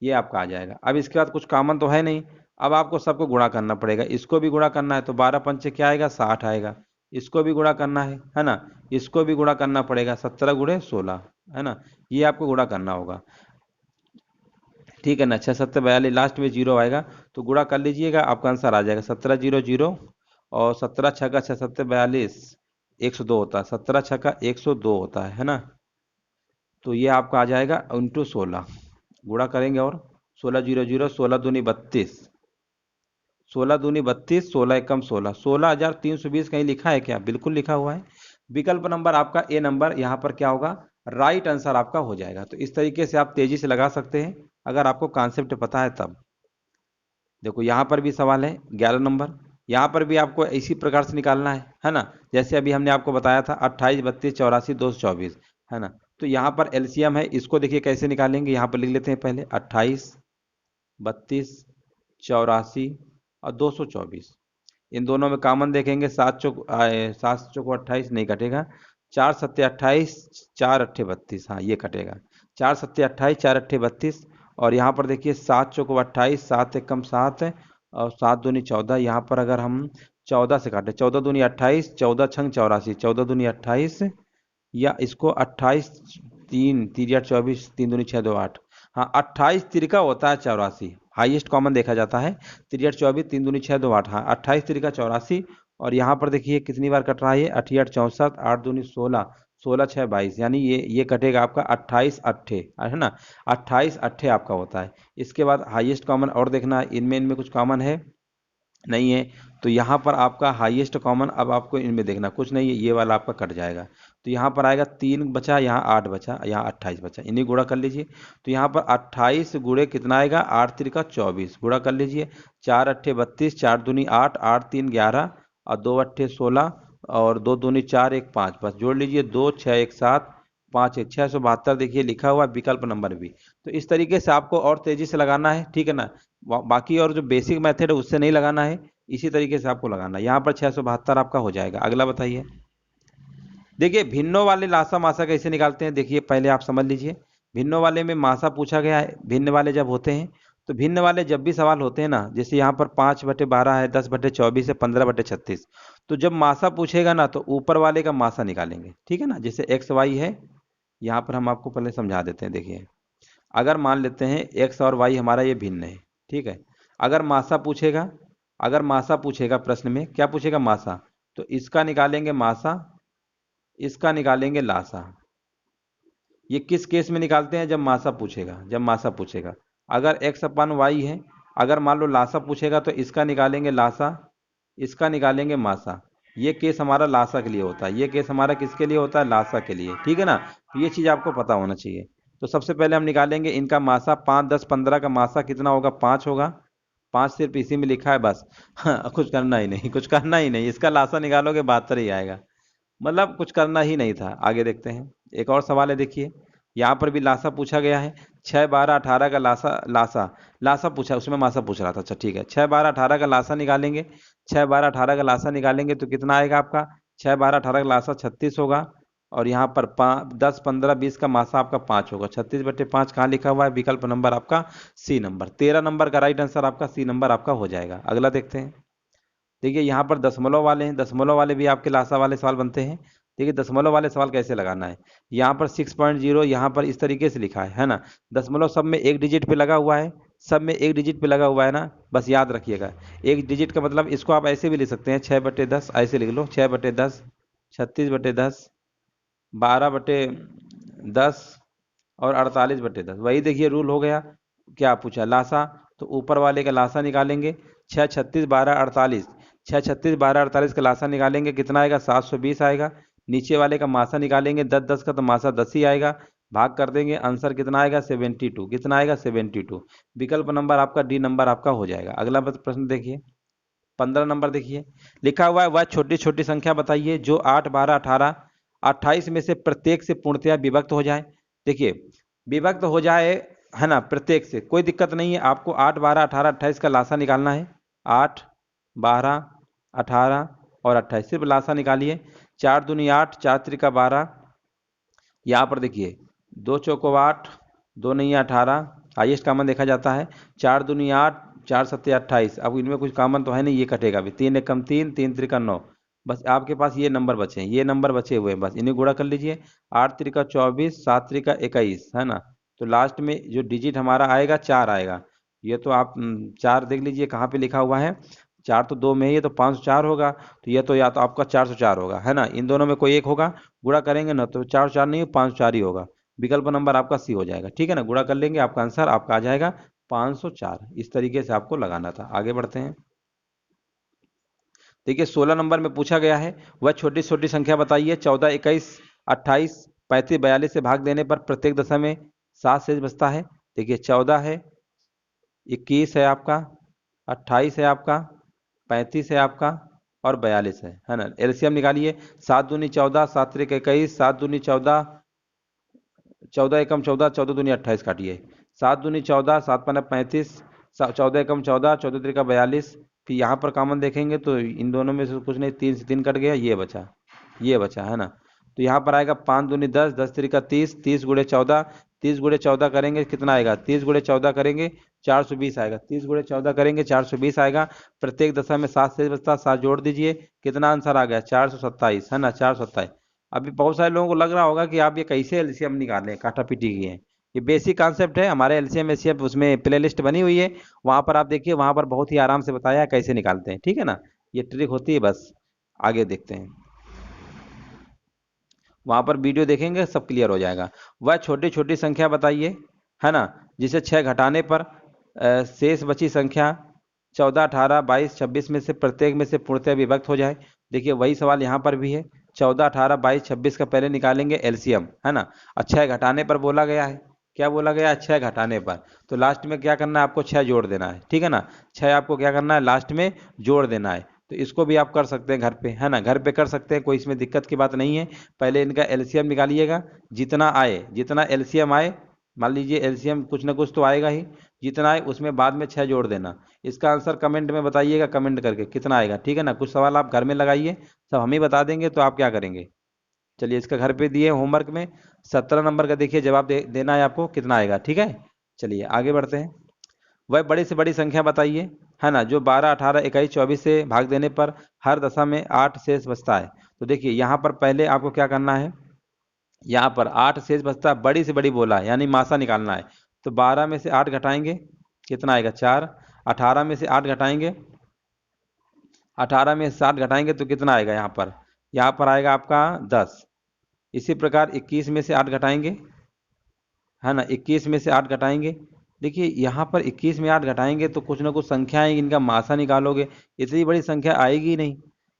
Speaker 1: ये आपका आ जाएगा। अब इसके बाद कुछ कॉमन तो है नहीं, अब आपको सबको गुणा करना पड़ेगा। इसको भी गुणा करना है तो 12 पंचे क्या आएगा, 60 आएगा। इसको भी गुणा करना है ना। इसको भी गुणा करना पड़ेगा, 17 गुणे 16, है ना। ये आपको गुणा करना होगा, ठीक है ना। 6 7 42, लास्ट में जीरो आएगा तो गुणा कर लीजिएगा, आपका आंसर आ जाएगा 17 0 0। और 17 छः का 6 7 42, 102 होता है, 17 छः का 102 होता है ना। तो ये आपका आ जाएगा इंटू 16, गुणा करेंगे और 16 0 0, 16 दूनी 32, 16 दूनी 32, 16 एकम 16, 16,320 कहीं लिखा है क्या? बिल्कुल लिखा हुआ है। विकल्प नंबर आपका ए नंबर यहाँ पर क्या होगा, राइट आंसर आपका हो जाएगा। तो इस तरीके से आप तेजी से लगा सकते हैं अगर आपको कॉन्सेप्ट पता है तब। देखो यहाँ पर भी सवाल है 11 नंबर, यहाँ पर भी आपको इसी प्रकार से निकालना है ना। जैसे अभी हमने आपको बताया था 28 32 84 224, है ना। तो यहाँ पर एलसीएम है, इसको देखिए कैसे निकालेंगे। यहाँ पर लिख लेते हैं पहले 28 32 84 और 224। इन दोनों में कॉमन देखेंगे, 7 चौको 28 नहीं कटेगा, 4 सत्ते 28, 4 अट्ठे 32, हाँ ये कटेगा। 4 सत्ते 28, 4 अट्ठे 32। और यहाँ पर देखिए 7 चौको 28, 7 एकम 7 और 7 दूनी 14। यहाँ पर अगर हम 14 से काटें, 14 दूनी 28, 14 छंग 84, 14 दूनी 28, या इसको 28 3 3 8 24, 3 दूनी 6 2 8, हाँ 28 तिरका होता है 84, हाईएस्ट कॉमन देखा जाता है। 3 8 24, 3 दूनी 6 2 8, हाँ 28 तिरका 84। और यहाँ पर देखिए कितनी बार कट रहा है, 8 8 64, 8 दूनी 16, 16 6 22, यानी ये कटेगा आपका 28 अट्ठे, है ना। 28 अट्ठे आपका होता है। इसके बाद हाईएस्ट कॉमन और देखना है, इनमें कुछ कॉमन है नहीं है। तो यहाँ पर आपका हाईएस्ट कॉमन, अब आपको इनमें देखना कुछ नहीं है, ये वाला आपका कट जाएगा। तो यहाँ पर आएगा 3 बचा, यहाँ 8 बचा, यहाँ 28 बचा, इन्हीं गुणा कर लीजिए। तो यहाँ पर 28 गुणे कितना आएगा, 8 तिरका 24, गुणा कर लीजिए। 4 अट्ठे 32, 4 दूनी 8, 8 3 11 और 2 अट्ठे 16 और 2 दूनी 4 1 5, बस जोड़ लीजिए 2 6 1 7 5 1 672, देखिए लिखा हुआ विकल्प नंबर भी। तो इस तरीके से आपको और तेजी से लगाना है, ठीक है ना। बाकी और जो बेसिक मेथड है उससे नहीं लगाना है, इसी तरीके से आपको लगाना है। यहाँ पर 672 आपका हो जाएगा। अगला बताइए। देखिए भिन्नों वाले लासा मासा कैसे निकालते हैं, देखिए पहले आप समझ लीजिए। भिन्नों वाले में मासा पूछा गया है, भिन्न वाले जब होते हैं तो भिन्न वाले जब भी सवाल होते हैं ना, जैसे यहाँ पर 5/12 है, 10/24 है, 15/36, तो जब मासा पूछेगा ना तो ऊपर वाले का मासा निकालेंगे, ठीक है ना। जैसे एक्स वाई है, यहाँ पर हम आपको पहले समझा देते हैं। देखिए अगर मान लेते हैं एक्स और वाई हमारा ये भिन्न है, ठीक है। अगर मासा पूछेगा, अगर मासा पूछेगा, प्रश्न में क्या पूछेगा, मासा, तो इसका निकालेंगे मासा, इसका निकालेंगे लासा। ये किस केस में निकालते हैं, जब मासा पूछेगा, जब मासा पूछेगा। अगर एक्स अपन वाई है, अगर मान लो लासा पूछेगा तो इसका निकालेंगे लासा, इसका निकालेंगे मासा। ये केस हमारा लासा के लिए होता है, ये केस हमारा किसके लिए होता है, लासा के लिए, ठीक है ना। तो ये चीज़ आपको पता होना चाहिए। तो सबसे पहले हम निकालेंगे इनका मासा, 5 10 15 का मासा कितना होगा, 5 होगा। 5 सिर्फ इसी में लिखा है बस, हाँ कुछ करना ही नहीं, कुछ करना ही नहीं। इसका लासा निकालोगे 72 ही आएगा, मतलब कुछ करना ही नहीं था। आगे देखते हैं, एक और सवाल है, देखिए यहाँ पर भी लासा पूछा गया है। 6 12 18 का लासा, लासा लासा पूछा, उसमें मासा पूछ रहा था, अच्छा ठीक है। 6 12 18 का लासा निकालेंगे, 6 12 18 का लासा निकालेंगे तो कितना आएगा आपका, 6 12 18 का लासा 36 होगा। और यहाँ पर 10 15 20 का मासा आपका 5 होगा। 36/5 कहाँ लिखा हुआ है, विकल्प नंबर आपका सी नंबर। 13 नंबर का राइट आंसर आपका सी नंबर आपका हो जाएगा। अगला देखते हैं। देखिए यहाँ पर दशमलव वाले हैं, दशमलव वाले भी आपके लासा वाले सवाल बनते हैं। देखिए दशमलव वाले सवाल कैसे लगाना है, यहाँ पर 6.0 यहाँ पर इस तरीके से लिखा है ना। दशमलव सब में एक डिजिट पे लगा हुआ है, सब में एक डिजिट पे लगा हुआ है ना, बस याद रखिएगा। एक डिजिट का मतलब, इसको आप ऐसे भी लिख सकते हैं 6/10, ऐसे लिख लो 6/10, 36/10, 12/10 और 48/10। वही देखिए रूल हो गया। क्या पूछा, लासा, तो ऊपर वाले का लासा निकालेंगे। 6 36 12 48, 6 36 12 48 का लासा निकालेंगे, कितना आएगा, 720 आएगा। नीचे वाले का मासा निकालेंगे, 10 10 का तो मासा 10 ही आएगा। भाग कर देंगे, आंसर कितना आएगा, 72, कितना आएगा, 72। विकल्प नंबर आपका डी नंबर आपका हो जाएगा। अगला प्रश्न देखिए। 15 नंबर देखिए लिखा हुआ है, वह छोटी छोटी संख्या बताइए जो 8, 12, 18, 28 में से प्रत्येक से पूर्णतया विभक्त हो जाए। देखिए विभक्त हो जाए, है ना, प्रत्येक से कोई दिक्कत नहीं है। आपको 8, 12, 18, 28 का लासा निकालना है। 8, 12, 18 और 28 सिर्फ लासा निकालिए। 4 दूनी 8, 4 त्रिका 12। यहाँ पर देखिए 2 चौको 8, 2 नहीं 18, हाइएस्ट कॉमन देखा जाता है। 4 दूनी 8, 4 सत्ते 28। अब इनमें कुछ कॉमन तो है नहीं, ये कटेगा भी। 3 एकम 3, 3 त्रिका 9। बस आपके पास ये नंबर बचे हैं, ये नंबर बचे हुए हैं, बस इन्हें गुणा कर लीजिए। 8 त्रिका 24, 7 त्रिका 21, है ना। तो लास्ट में जो डिजिट हमारा आएगा 4 आएगा। ये तो आप 4 देख लीजिए कहाँ पे लिखा हुआ है। 4 तो 2 में ही है तो 504 होगा। तो ये तो या तो आपका 404 होगा, है ना। इन दोनों में कोई एक होगा, गुणा करेंगे ना तो 404 नहीं 504 ही होगा। विकल्प नंबर आपका सी हो जाएगा, ठीक है ना। गुणा कर लेंगे, आपका आंसर आपका आ जाएगा 504। इस तरीके से आपको लगाना था। आगे बढ़ते हैं। देखिए 16 नंबर में पूछा गया है, वह छोटी छोटी संख्या बताइए 14, 21, 28, 35, 42 से भाग देने पर प्रत्येक दशा में 7 शेष बचता है। देखिए 14 है, 21 है आपका, 28 है आपका, 35 है आपका और 42 है ना। एलसीएम निकालिए। 7 दूनी 14, 7 त्रिक 21, 7 दूनी 14, 14 एकम 14, 14 दूनी 28 काटिए। 7 दूनी 14, 7 पन्ना 35, 14 एकम 14, 14 त्रिका 42। फिर यहाँ पर कॉमन देखेंगे तो इन दोनों में से कुछ नहीं, 3 से 3 कट गया, ये बचा, है ना। तो यहाँ पर आएगा 5 दूनी 10, 10 त्रिका 30, 30 गुणे 14, 30 गुणे 14 करेंगे कितना आएगा, 30 गुणे 14 करेंगे 420 आएगा। 30 गुणे 14 करेंगे 420 आएगा। प्रत्येक दशा में 7 शेष बचता, 7 जोड़ दीजिए, कितना आंसर आ गया 427, है ना, 427। अभी बहुत सारे लोगों को लग रहा होगा कि आप ये कैसे एलसीएम निकालें, काटा पीटी की है। ये बेसिक कॉन्सेप्ट है, हमारे एलसीएम एचसीएफ उसमें प्लेलिस्ट बनी हुई है, वहां पर आप देखिए, वहां पर बहुत ही आराम से बताया है कैसे निकालते हैं, ठीक है ना। ये ट्रिक होती है बस। आगे देखते हैं, वहां पर वीडियो देखेंगे सब क्लियर हो जाएगा। वह छोटी छोटी संख्या बताइए, है ना, जिसे 6 घटाने पर शेष बची संख्या 14, 18, 22, 26 में से प्रत्येक में से पूर्णतः विभक्त हो जाए। देखिए वही सवाल यहाँ पर भी है। 14, 18, 22, 26 का पहले निकालेंगे एलसीएम, है ना। और 6 घटाने पर बोला गया है, क्या बोला गया है, 6 घटाने पर। तो लास्ट में क्या करना है, आपको 6 जोड़ देना है, ठीक है ना। 6 आपको क्या करना है, लास्ट में जोड़ देना है। तो इसको भी आप कर सकते हैं घर पे, है ना, घर पे कर सकते हैं, कोई इसमें दिक्कत की बात नहीं है। पहले इनका एलसीएम निकालिएगा, जितना आए, जितना एलसीएम आए, मान लीजिए एलसीएम कुछ ना कुछ तो आएगा ही, जितना आए उसमें बाद में 6 जोड़ देना। इसका आंसर कमेंट में बताइएगा, कमेंट करके कितना आएगा, ठीक है ना। कुछ सवाल आप घर में लगाइए, सब हम ही बता देंगे, तो आप क्या करेंगे। चलिए इसका घर पे दिए होमवर्क में 17 नंबर का देखिए जवाब देना है आपको, कितना आएगा, ठीक है। चलिए आगे बढ़ते हैं। वह बड़ी से बड़ी संख्या बताइए, है ना, जो 12, 18, 21, 24 से भाग देने पर हर दशा में 8 शेष बचता है। तो देखिए यहाँ पर पहले आपको क्या करना है, यहाँ पर 8 शेष बचता है, बड़ी से बड़ी बोला है, यानी मासा निकालना है। तो 12 में से 8 घटाएंगे, कितना आएगा 4। 18 में से 8 घटाएंगे, 18 में से 8 घटाएंगे तो कितना आएगा, यहाँ पर आएगा आपका 10। इसी प्रकार 21 में से 8 घटाएंगे, है ना, 21 में से 8 घटाएंगे। देखिए यहाँ पर 21 में 8 घटाएंगे तो कुछ ना कुछ संख्या है, इनका मासा निकालोगे, इतनी बड़ी संख्या आएगी ही नहीं,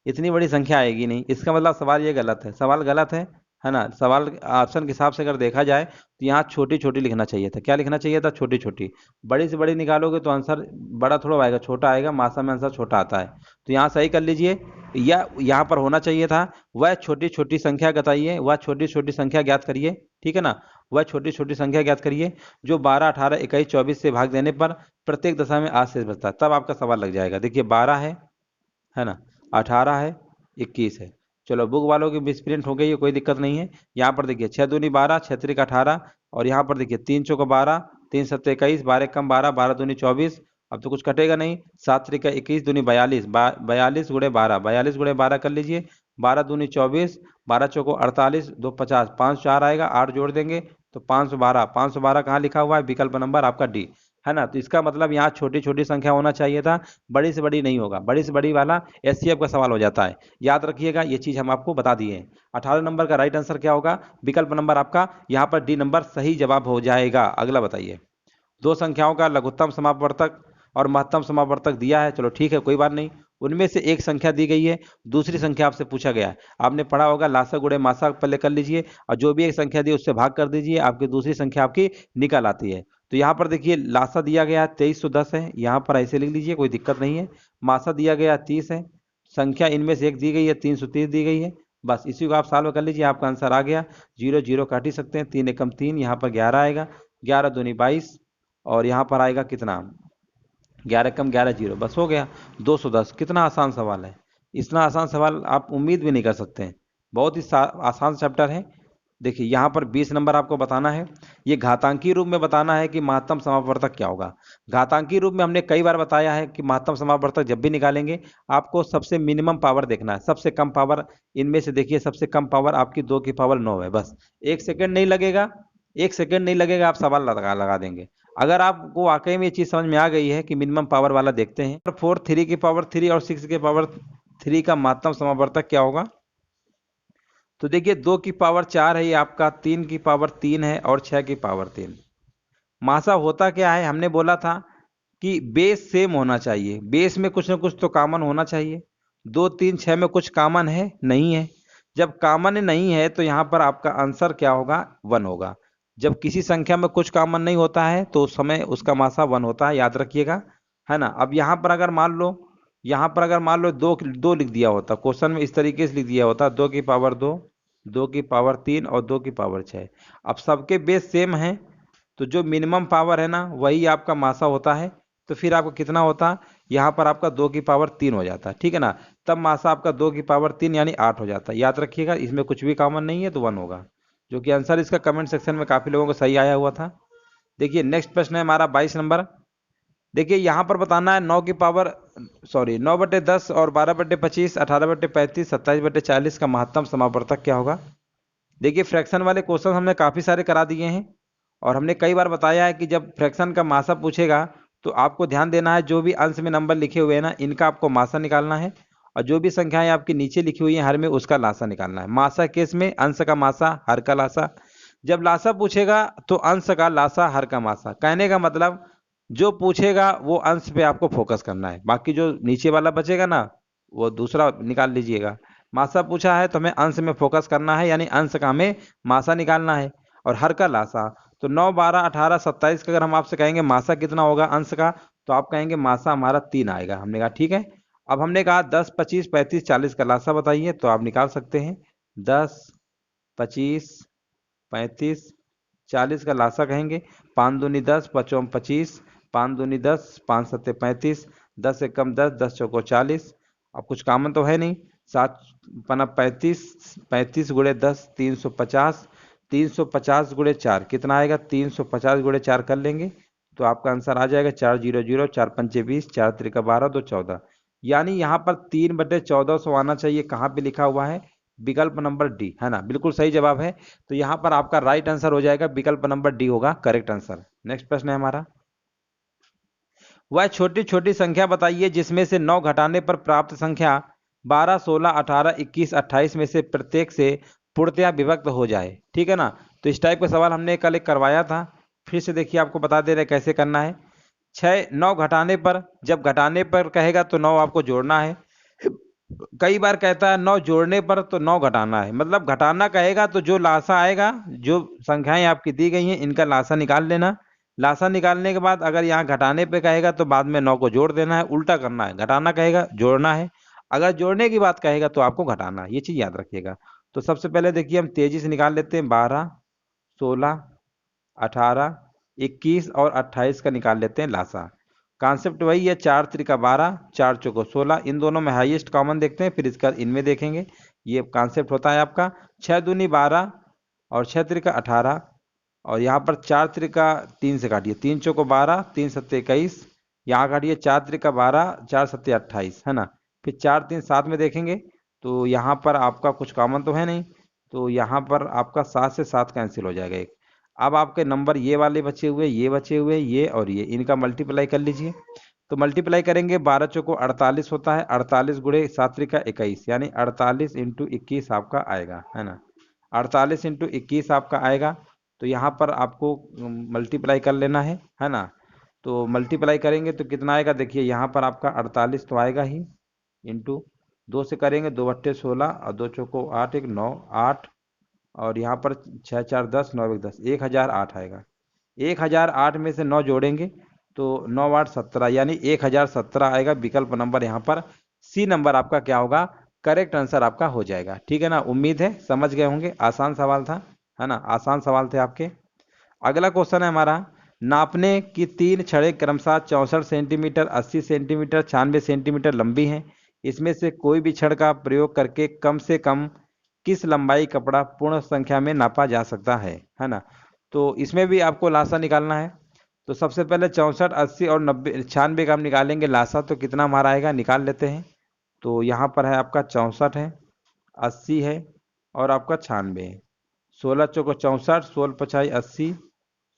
Speaker 1: इतनी बड़ी संख्या आएगी नहीं। इसका मतलब सवाल ये गलत है, सवाल गलत है ना। सवाल ऑप्शन के हिसाब से अगर देखा जाए तो यहाँ छोटी छोटी लिखना चाहिए था। क्या लिखना चाहिए था, छोटी छोटी। बड़ी से बड़ी निकालोगे तो आंसर बड़ा थोड़ा आएगा, छोटा आएगा, मासा में आंसर छोटा आता है। तो यहाँ सही कर लीजिए, या यहाँ पर होना चाहिए था वह छोटी छोटी संख्या बताइए, वह छोटी छोटी संख्या ज्ञात करिए, ठीक है ना। वह छोटी छोटी संख्या ज्ञात करिए जो 12, 18, 21, 24 से भाग देने पर प्रत्येक दशा में 8 शेष बचता है, तब आपका सवाल लग जाएगा। देखिए 12 है ना, 18 है, 21 है। चलो बुक वालों की मिस प्रिंट हो गई है, कोई दिक्कत नहीं है। यहाँ पर देखिए 6 दूनी 12, 6 त्रिक 18, और यहाँ पर देखिए 3 चौका 12, 3 सत्ते 21, 12 कम 12, 12 दूनी 24। अब तो कुछ कटेगा नहीं। 7 त्रिक 21 दूनी 42, 42 गुणे 12, 42 गुणे 12 कर लीजिए। 12 दूनी 24, 12 चौको 48, 2 50, 5 4 आएगा, 8 जोड़ देंगे तो 512। 512 कहाँ लिखा हुआ है, विकल्प नंबर आपका डी, है ना। तो इसका मतलब यहाँ छोटी छोटी संख्या होना चाहिए था, बड़ी से बड़ी नहीं होगा, बड़ी से बड़ी वाला एससीएफ का सवाल हो जाता है। याद रखिएगा, ये चीज हम आपको बता दिए हैं। 18 नंबर का राइट आंसर क्या होगा, विकल्प नंबर आपका यहाँ पर डी नंबर सही जवाब हो जाएगा। अगला बताइए। दो संख्याओं का लघुत्तम समापवर्तक और महत्तम समापवर्तक दिया है, चलो ठीक है कोई बात नहीं। उनमें से एक संख्या दी गई है, दूसरी संख्या आपसे पूछा गया है। आपने पढ़ा होगा लासा गुणे मासा पहले कर लीजिए, और जो भी एक संख्या दी उससे भाग कर दीजिए, आपकी दूसरी संख्या आपकी निकल आती है। तो यहाँ पर देखिए लासा दिया गया 2310 है, यहाँ पर ऐसे लिख लीजिए, कोई दिक्कत नहीं है। मासा दिया गया 30 है, संख्या इनमें से एक दी गई है 330 दी गई है। बस इसी को आप सॉल्व कर लीजिए, आपका आंसर आ गया। जीरो जीरो काट ही सकते हैं, 3 एकम 3, यहाँ पर 11 आएगा, 11 दूनी 22, और यहाँ पर आएगा कितना, 11 कम 11 जीरो, बस हो गया 210। कितना आसान सवाल है, इतना आसान सवाल आप उम्मीद भी नहीं कर सकते हैं, बहुत ही आसान चैप्टर है। देखिए यहाँ पर 20 नंबर आपको बताना है, ये घातांकी रूप में बताना है कि महत्तम समापवर्तक क्या होगा। घातांकी रूप में हमने कई बार बताया है कि महत्तम समापवर्तक जब भी निकालेंगे आपको सबसे मिनिमम पावर देखना है, सबसे कम पावर इनमें से देखिए, सबसे कम पावर आपकी 2 की पावर 9 है। बस 1 सेकंड नहीं लगेगा, 1 सेकंड नहीं लगेगा, आप सवाल लगा देंगे। अगर आपको वाकई में ये चीज समझ में आ गई है कि मिनिमम पावर वाला देखते हैं, 4 3 की पावर 3 और 6 की पावर 3 का महत्तम समापवर्तक क्या होगा। तो देखिए 2 की पावर 4 है ये आपका, 3 की पावर 3 है और 6 की पावर 3। मासा होता क्या है, हमने बोला था कि बेस सेम होना चाहिए, बेस में कुछ ना कुछ तो कॉमन होना चाहिए। 2 3 6 में कुछ कॉमन है नहीं है, जब कॉमन नहीं है तो यहाँ पर आपका आंसर क्या होगा, 1 होगा। जब किसी संख्या में कुछ कॉमन नहीं होता है तो उस समय उसका मासा 1 होता है, याद रखिएगा, है ना। अब यहाँ पर अगर मान लो, यहाँ पर अगर मान लो दो लिख दिया होता, क्वेश्चन में इस तरीके से लिख दिया होता, 2 की पावर 2, 2 की पावर 3 और 2 की पावर 6। अब सबके बेस सेम है तो जो मिनिमम पावर है ना वही आपका मासा होता है, तो फिर आपको कितना होता, यहाँ पर आपका 2 की पावर 3 हो जाता है, ठीक है ना। तब मासा आपका 2 की पावर 3 यानी 8 हो जाता है, याद रखिएगा, इसमें कुछ भी कॉमन नहीं है तो 1 होगा, जो कि आंसर इसका कमेंट सेक्शन में काफी लोगों को सही आया हुआ था। देखिए नेक्स्ट प्रश्न है हमारा 22 नंबर। देखिए यहाँ पर बताना है 9 की पावर, सॉरी 9/10 और 12/25, 18/35, 27/40 का महत्तम समापवर्तक क्या होगा। देखिए फ्रैक्शन वाले क्वेश्चन हमने काफ़ी सारे करा दिए हैं, और हमने कई बार बताया है कि जब फ्रैक्शन का मासा पूछेगा तो आपको ध्यान देना है, जो भी अंश में नंबर लिखे हुए हैं ना इनका आपको मासा निकालना है, और जो भी संख्याएं आपकी नीचे लिखी हुई हैं हर में उसका लासा निकालना है। मासा केस में अंश का मासा हर का लासा, जब लासा पूछेगा तो अंश का लासा हर का मासा। कहने का मतलब जो पूछेगा वो अंश पे आपको फोकस करना है, बाकी जो नीचे वाला बचेगा ना वो दूसरा निकाल लीजिएगा। मासा पूछा है तो हमें अंश में फोकस करना है, यानी अंश का हमें मासा निकालना है, और हर का लासा। तो 9 12 18 27 का अगर हम आपसे कहेंगे मासा कितना होगा अंश का, तो आप कहेंगे मासा हमारा 3 आएगा। हमने कहा ठीक है। अब हमने कहा 10 25 35 40 का लासा बताइए, तो आप निकाल सकते हैं। 10 25 35 40 का लासा कहेंगे, 5 दूनी 10, 5 25, 5 दूनी 10, 5 सत्ते 35, 10 से कम 10, 10 चौको 40। अब कुछ कामन तो है नहीं, 7 पना 35, 35 गुणे 10 350, 350 गुणे 4 कितना आएगा, 350 गुणे 4 कर लेंगे तो आपका आंसर आ जाएगा 4 0 0, 4 पंचे 20, 4 त्रिका 12, 2 14। यानी यहाँ पर 3/1400 आना चाहिए। कहाँ पे लिखा हुआ है, विकल्प नंबर डी, है ना, बिल्कुल सही जवाब है। तो यहाँ पर आपका राइट आंसर हो जाएगा विकल्प नंबर डी होगा करेक्ट आंसर। नेक्स्ट प्रश्न है हमारा, वह छोटी छोटी संख्या बताइए जिसमें से 9 घटाने पर प्राप्त संख्या 12 16 18 21 28 में से प्रत्येक से पूर्णतया विभक्त हो जाए, ठीक है ना। तो इस टाइप का सवाल हमने कल एक करवाया था, फिर से देखिए आपको बता दे रहे कैसे करना है। 9 घटाने पर, जब घटाने पर कहेगा तो 9 आपको जोड़ना है। कई बार कहता है 9 जोड़ने पर तो 9 घटाना है, मतलब घटाना कहेगा तो जो लासा आएगा, जो संख्याएं आपकी दी गई हैं इनका लासा निकाल लेना। लासा निकालने के बाद अगर यहाँ घटाने पे कहेगा तो बाद में 9 को जोड़ देना है, उल्टा करना है, घटाना कहेगा जोड़ना है, अगर जोड़ने की बात कहेगा तो आपको घटाना है, ये चीज याद रखिएगा। तो सबसे पहले देखिए हम तेजी से निकाल लेते हैं, 12 16 18 21 और 28 का निकाल लेते हैं लासा। कॉन्सेप्ट वही है, 4 त्रिका 12, 4 चौको 16, इन दोनों में हाईएस्ट कॉमन देखते हैं, फिर इसका इनमें देखेंगे। ये कॉन्सेप्ट होता है आपका। 6 दूनी 12 और 6 त्रिका 18, और यहाँ पर 4 त्रिका 3 से काटिए, 3 चौको 12, 3 सत्ते 21, यहाँ काटिए 4 त्रिका 12, 4 सत्ते 28, है ना। फिर 4 3 7 में देखेंगे तो यहाँ पर आपका कुछ कॉमन तो है नहीं, तो यहाँ पर आपका 7 से 7 कैंसिल हो जाएगा एक। अब आपके नंबर ये वाले बचे हुए, ये बचे हुए, ये और ये, इनका मल्टीप्लाई कर लीजिए। तो मल्टीप्लाई करेंगे, 12 चौको 48 होता है, 48 गुणे 7 त्रिका 21, यानी 48 इंटू 21 आपका आएगा, है ना। 48 इंटू 21 आपका आएगा, तो यहाँ पर आपको मल्टीप्लाई कर लेना है ना। तो मल्टीप्लाई करेंगे तो कितना आएगा, देखिए यहाँ पर आपका 48 तो आएगा ही, इंटू 2 से करेंगे, 2 बट्टे 16 और 2 चौको 8 1 9 8, और यहाँ पर 6 4 10 9 1 10, 1008 आएगा। 1008 में से 9 जोड़ेंगे तो 9 8 17, यानी 1017 आएगा। विकल्प नंबर यहाँ पर सी नंबर आपका क्या होगा, करेक्ट आंसर आपका हो जाएगा। ठीक है ना, उम्मीद है समझ गए होंगे, आसान सवाल था, है ना, आसान सवाल थे आपके। अगला क्वेश्चन है हमारा, नापने की 3 छड़ें क्रमशः 64 सेंटीमीटर, 80 सेंटीमीटर, 96 सेंटीमीटर लंबी हैं। इसमें से कोई भी छड़ का प्रयोग करके कम से कम किस लंबाई कपड़ा पूर्ण संख्या में नापा जा सकता है ना। तो इसमें भी आपको लासा निकालना है। तो सबसे पहले 64, 80 और 90, 96 का हम निकालेंगे लासा, तो कितना हमारा आएगा, निकाल लेते हैं। तो यहाँ पर है आपका 64 है, 80 है और आपका 96 है। 16 चौको 64, 16 पचाई 80,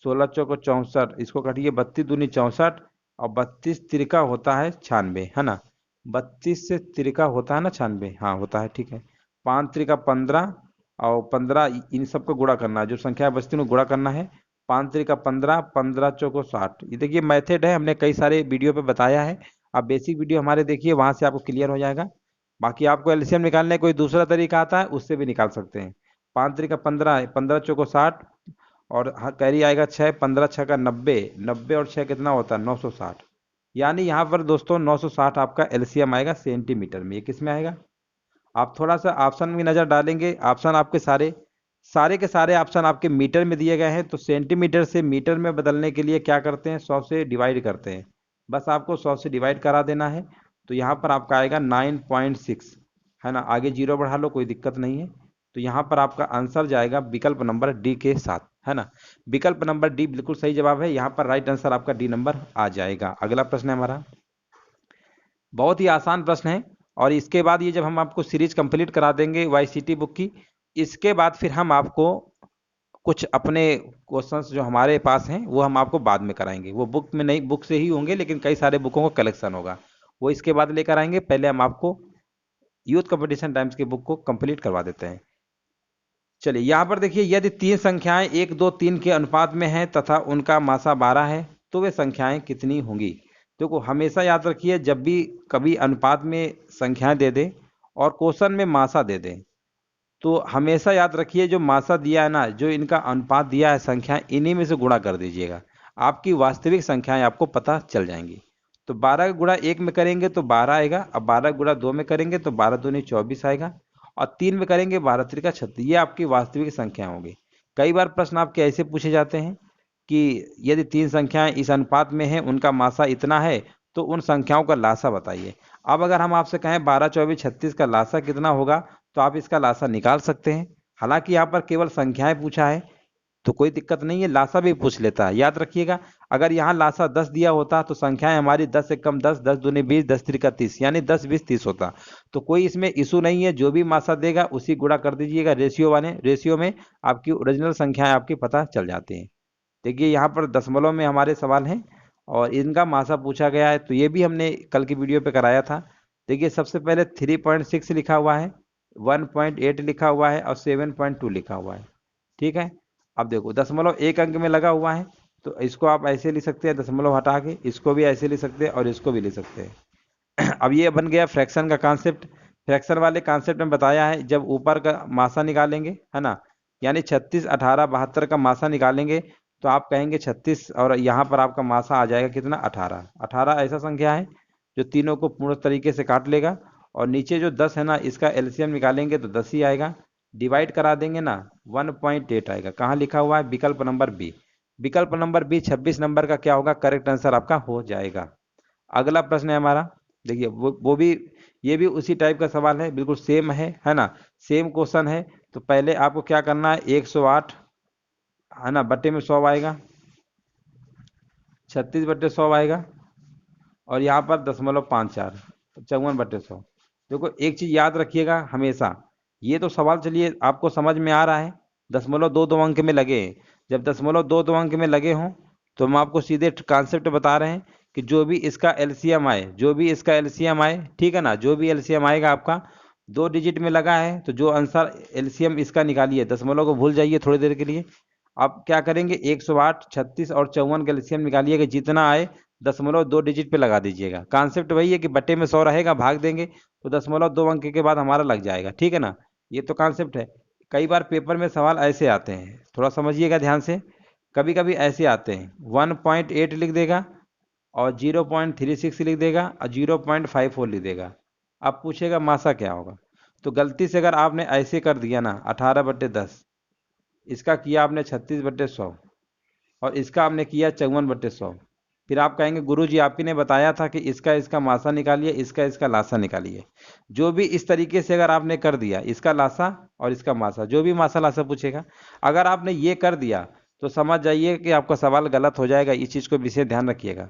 Speaker 1: 16 चौको 64, इसको काटिए 32 दूनी 64 और 32 तिरका होता है 96, है ना। 32 से तिरका होता है ना 96, हाँ होता है, ठीक है। 5 तिरका 15 और 15 इन सबको गुणा करना है, जो संख्या बचती है उनको गुणा करना है। 5 तिरका 15, 15 चौको 60। ये देखिए मेथड है, हमने कई सारे वीडियो पे बताया है। आप बेसिक वीडियो हमारे देखिए, वहां से आपको क्लियर हो जाएगा। बाकी आपको एलसीएम निकालने कोई दूसरा तरीका आता है उससे भी निकाल सकते हैं। 5 तिरका 15, 15 चौको 60 और कैरी आएगा 6, 15 छः का 90, 90 और 6 कितना होता है 960। यानी यहाँ पर दोस्तों 960 आपका एलसीएम आएगा सेंटीमीटर में। ये किस में आएगा, आप थोड़ा सा ऑप्शन में नज़र डालेंगे, ऑप्शन आपके सारे सारे के सारे ऑप्शन आपके मीटर में दिए गए हैं। तो सेंटीमीटर से मीटर में बदलने के लिए क्या करते हैं, 100 से डिवाइड करते हैं। बस आपको 100 से डिवाइड करा देना है। तो यहाँ पर आपका आएगा 9.6, है ना। आगे जीरो बढ़ा लो, कोई दिक्कत नहीं है। तो यहाँ पर आपका आंसर जाएगा विकल्प नंबर डी के साथ, है ना। विकल्प नंबर डी बिल्कुल सही जवाब है। यहाँ पर राइट आंसर आपका डी नंबर आ जाएगा। अगला प्रश्न है हमारा, बहुत ही आसान प्रश्न है। और इसके बाद ये जब हम आपको सीरीज कंप्लीट करा देंगे वाईसीटी बुक की, इसके बाद फिर हम आपको कुछ अपने क्वेश्चंस जो हमारे पास हैं वो हम आपको बाद में कराएंगे। वो बुक में नहीं, बुक से ही होंगे, लेकिन कई सारे बुकों का कलेक्शन होगा, वो इसके बाद लेकर आएंगे। पहले हम आपको यूथ कंपटीशन टाइम्स की बुक को कंप्लीट करवा देते हैं। चलिए यहाँ पर देखिए, यदि 3 संख्याएं 1 2 3 के अनुपात में हैं तथा उनका मासा 12 है तो वे संख्याएं कितनी होंगी। देखो हमेशा याद रखिए, जब भी कभी अनुपात में संख्याएं दे दे और क्वेश्चन में मासा दे दे, तो हमेशा याद रखिए जो मासा दिया है ना, जो इनका अनुपात दिया है संख्या, इन्हीं में से गुणा कर दीजिएगा, आपकी वास्तविक संख्याएं आपको पता चल जाएंगी। तो 12 गुणा 1 में करेंगे तो 12 आएगा। अब 12 गुणा 2 में करेंगे तो 12 दूनी 24 आएगा। और 3 में करेंगे 12 त्रिका 36। ये आपकी वास्तविक संख्या होगी। कई बार प्रश्न आपके ऐसे पूछे जाते हैं कि यदि 3 संख्याएं इस अनुपात में हैं, उनका मासा इतना है, तो उन संख्याओं का लासा बताइए। अब अगर हम आपसे कहें 12 24 36 का लासा कितना होगा, तो आप इसका लासा निकाल सकते हैं। हालांकि यहाँ पर केवल संख्याएं पूछा है तो कोई दिक्कत नहीं है, लासा भी पूछ लेता है। याद रखिएगा, अगर यहाँ लासा 10 दिया होता तो संख्याएं हमारी 10 से कम 10, 10 दूनी 20, 10 त्रिका 30, यानी 10 20 30 होता। तो कोई इसमें इशू नहीं है, जो भी मासा देगा उसी गुणा कर दीजिएगा। रेशियो वाले रेशियो में आपकी ओरिजिनल संख्याएं आपकी पता चल जाती हैं। देखिए यहाँ पर दशमलव में हमारे सवाल हैं और इनका मासा पूछा गया है, तो ये भी हमने कल की वीडियो पे कराया था। देखिए सबसे पहले 3.6 लिखा हुआ है, 1.8 लिखा हुआ है और 7.2 लिखा हुआ है। ठीक है, अब देखो दशमलव एक अंक में लगा हुआ है, तो इसको आप ऐसे लिख सकते हैं, दशमलव हटा के इसको भी ऐसे लिख सकते हैं और इसको भी लिख सकते हैं। अब ये बन गया फ्रैक्शन का कॉन्सेप्ट। फ्रैक्शन वाले कॉन्सेप्ट में बताया है, जब ऊपर का मासा निकालेंगे, है ना, यानी 36 18 72 का मासा निकालेंगे, तो आप कहेंगे 36 और यहाँ पर आपका मासा आ जाएगा कितना 18। 18 ऐसा संख्या है जो तीनों को पूर्ण तरीके से काट लेगा। और नीचे जो 10 है ना, इसका एलसीएम निकालेंगे तो 10 ही आएगा। डिवाइड करा देंगे ना, 1.8 आएगा। कहाँ लिखा हुआ है, विकल्प नंबर बी। विकल्प नंबर बी 26 नंबर का क्या होगा, करेक्ट आंसर आपका हो जाएगा। अगला प्रश्न है हमारा, देखिए वो भी, ये भी उसी टाइप का सवाल है, बिल्कुल सेम है ना, सेम क्वेश्चन है। तो पहले आपको क्या करना है, 108 है ना, बट्टे में 100 आएगा, 36 बट्टे 100 आएगा और यहाँ पर 0.54, 54/100। देखो एक चीज याद रखिएगा हमेशा, ये तो सवाल चलिए आपको समझ में आ रहा है, 0.22 अंक में लगे हैं। जब 0.22 अंक में लगे हों तो हम आपको सीधे कॉन्सेप्ट बता रहे हैं कि जो भी इसका एलसीएम आए, जो भी इसका एलसीएम आए, ठीक है ना, जो भी एलसीएम आएगा आपका 2 डिजिट में लगा है, तो जो आंसर एलसीएम इसका निकालिए, दशमलव को भूल जाइए थोड़ी देर के लिए। आप क्या करेंगे, 108 36 और 54 का एलसीएम निकालिएगा, जितना आए 0.2 डिजिट पे लगा दीजिएगा। कॉन्सेप्ट वही है कि बट्टे में 100 रहेगा, भाग देंगे तो 0.2 अंक के बाद हमारा लग जाएगा। ठीक है ना, ये तो कॉन्सेप्ट है। कई बार पेपर में सवाल ऐसे आते हैं, थोड़ा समझिएगा ध्यान से। कभी कभी ऐसे आते हैं 1.8 लिख देगा और 0.36 लिख देगा और 0.54 लिख देगा। अब पूछेगा मासा क्या होगा। तो गलती से अगर आपने ऐसे कर दिया ना 18/10, इसका किया आपने 36/100 और इसका आपने किया 54/100, फिर आप कहेंगे गुरुजी आप ही ने बताया था कि इसका इसका मासा निकालिए, इसका इसका लासा निकालिए। जो भी इस तरीके से अगर आपने कर दिया, इसका लासा और इसका मासा, जो भी मासा लासा पूछेगा, अगर आपने ये कर दिया तो समझ जाइए कि आपका सवाल गलत हो जाएगा। इस चीज़ को विशेष ध्यान रखिएगा।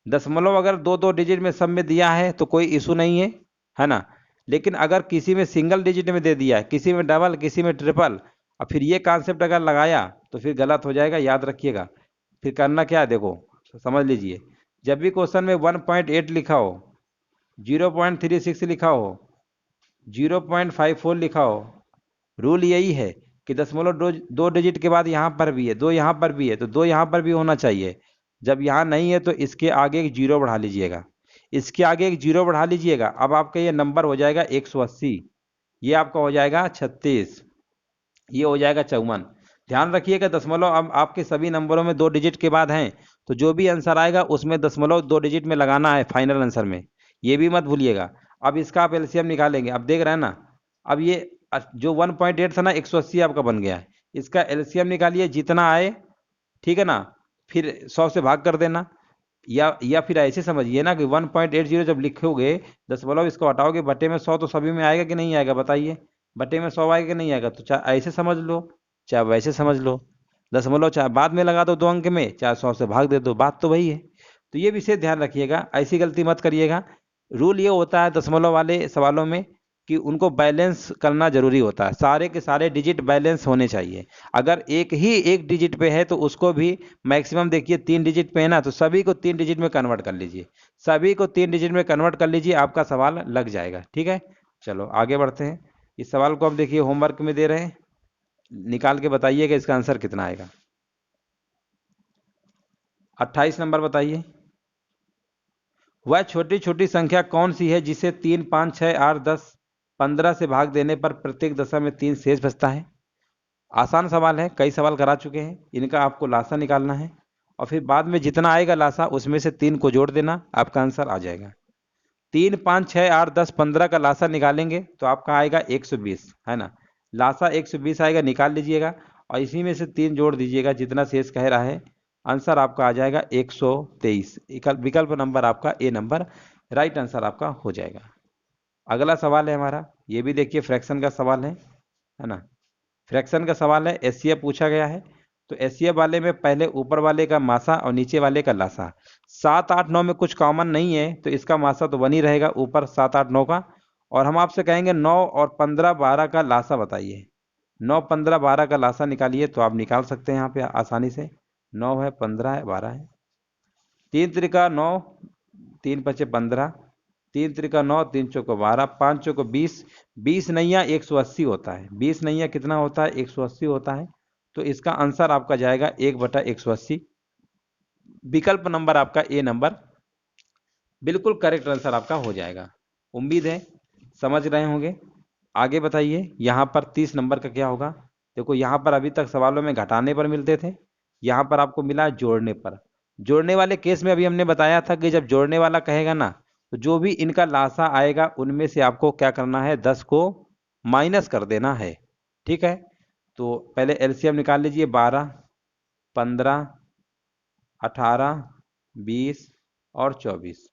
Speaker 1: दशमलव अगर दो दो डिजिट में सब में दिया है तो कोई इशू नहीं है ना। लेकिन अगर किसी में सिंगल डिजिट में दे दिया है, किसी में डबल, किसी में ट्रिपल, और फिर ये कॉन्सेप्ट अगर लगाया तो फिर गलत हो जाएगा, याद रखिएगा। फिर करना क्या है देखो, समझ लीजिए। जब भी क्वेश्चन में 1.8 लिखा हो, 0.36 लिखा हो, 0.54 लिखा हो, रूल यही है कि दशमलव दो डिजिट के बाद यहाँ पर भी है, दो यहाँ पर भी है, तो दो यहाँ पर भी होना चाहिए। जब यहाँ नहीं है तो इसके आगे एक जीरो बढ़ा लीजिएगा, इसके आगे एक जीरो बढ़ा लीजिएगा। अब आपका ये नंबर हो जाएगा 180, ये आपका हो जाएगा 36, ये हो जाएगा 54। ध्यान रखिएगा दशमलव अब आपके सभी नंबरों में दो डिजिट के बाद हैं, तो जो भी आंसर आएगा उसमें दशमलव दो डिजिट में लगाना है फाइनल आंसर में, ये भी मत भूलिएगा। अब इसका आप एलसीएम निकालेंगे, अब देख रहे हैं ना। अब ये जो 1.8 था ना, 180 आपका बन गया है। इसका एलसीएम निकालिए जितना आए, ठीक है ना। फिर 100 से भाग कर देना, या फिर ऐसे समझिए ना कि 1.80 जब लिखोगे, दशमलव इसको हटाओगे, बटे में 100 तो सभी में आएगा कि नहीं आएगा बताइए। बटे में 100 आएगा कि नहीं आएगा। तो चाहे ऐसे समझ लो चाहे वैसे समझ लो, दशमलव चाहे बाद में लगा दो 2 अंक में, चाहे 100 से भाग दे दो, बात तो वही है। तो ये विशेष ध्यान रखिएगा, ऐसी गलती मत करिएगा। रूल ये होता है दशमलव वाले सवालों में कि उनको बैलेंस करना जरूरी होता है, सारे के सारे डिजिट बैलेंस होने चाहिए। अगर एक ही एक डिजिट पे है तो उसको भी मैक्सिमम देखिए 3 डिजिट पे है ना, तो सभी को 3 डिजिट में कन्वर्ट कर लीजिए, सभी को 3 डिजिट में कन्वर्ट कर लीजिए, आपका सवाल लग जाएगा। ठीक है, चलो आगे बढ़ते हैं। इस सवाल को अब देखिए होमवर्क में दे रहे हैं, निकाल के बताइएगा इसका आंसर कितना आएगा। 28 नंबर बताइए, वह छोटी छोटी संख्या कौन सी है जिसे 3, 5, 6, 8, 10, 15 से भाग देने पर प्रत्येक दशा में 3 शेष बचता है। आसान सवाल है, कई सवाल करा चुके हैं। इनका आपको लासा निकालना है और फिर बाद में जितना आएगा लासा उसमें से 3 को जोड़ देना, आपका आंसर आ जाएगा। 3, 5, 6, 8, 10, 15 का लासा निकालेंगे तो आपका आएगा 120, है ना। लासा 120 आएगा, निकाल लीजिएगा और इसी में से 3 जोड़ दीजिएगा, जितना शेष कह रहा है आंसर आपका आ जाएगा 123। विकल्प नंबर आपका ए नंबर राइट आंसर आपका हो जाएगा। अगला सवाल है हमारा, ये भी देखिए फ्रैक्शन का सवाल है ना। फ्रैक्शन का सवाल है, एचसीएफ पूछा गया है। तो एचसीएफ वाले में पहले ऊपर वाले का मासा और नीचे वाले का लासा। 7, 8, 9 में कुछ कॉमन नहीं है तो इसका मासा तो बनी रहेगा ऊपर 7, 8, 9 का। और हम आपसे कहेंगे 9 और 15, 12 का लासा बताइए। 9, 15, 12 का लासा निकालिए, तो आप निकाल सकते हैं यहाँ पे आसानी से। 9 है, 15 है, 12 है। 3 त्रिका 9, 3 पचे 15, 3 त्रिका 9, 3 चौको 12, 5 चौको 20, 20 नैया 180 होता है। 20 नैया कितना होता है? 180 होता है। तो इसका आंसर आपका जाएगा 1/180। विकल्प नंबर आपका ए नंबर बिल्कुल करेक्ट आंसर आपका हो जाएगा। उम्मीद है समझ रहे होंगे। आगे बताइए, यहाँ पर 30 नंबर का क्या होगा। देखो यहाँ पर अभी तक सवालों में घटाने पर मिलते थे, यहाँ पर आपको मिला जोड़ने पर। जोड़ने वाले केस में अभी हमने बताया था कि जब जोड़ने वाला कहेगा ना, तो जो भी इनका लासा आएगा उनमें से आपको क्या करना है, 10 को माइनस कर देना है। ठीक है, तो पहले एलसीएम निकाल लीजिए। 12, 15, 18, 20 और 24।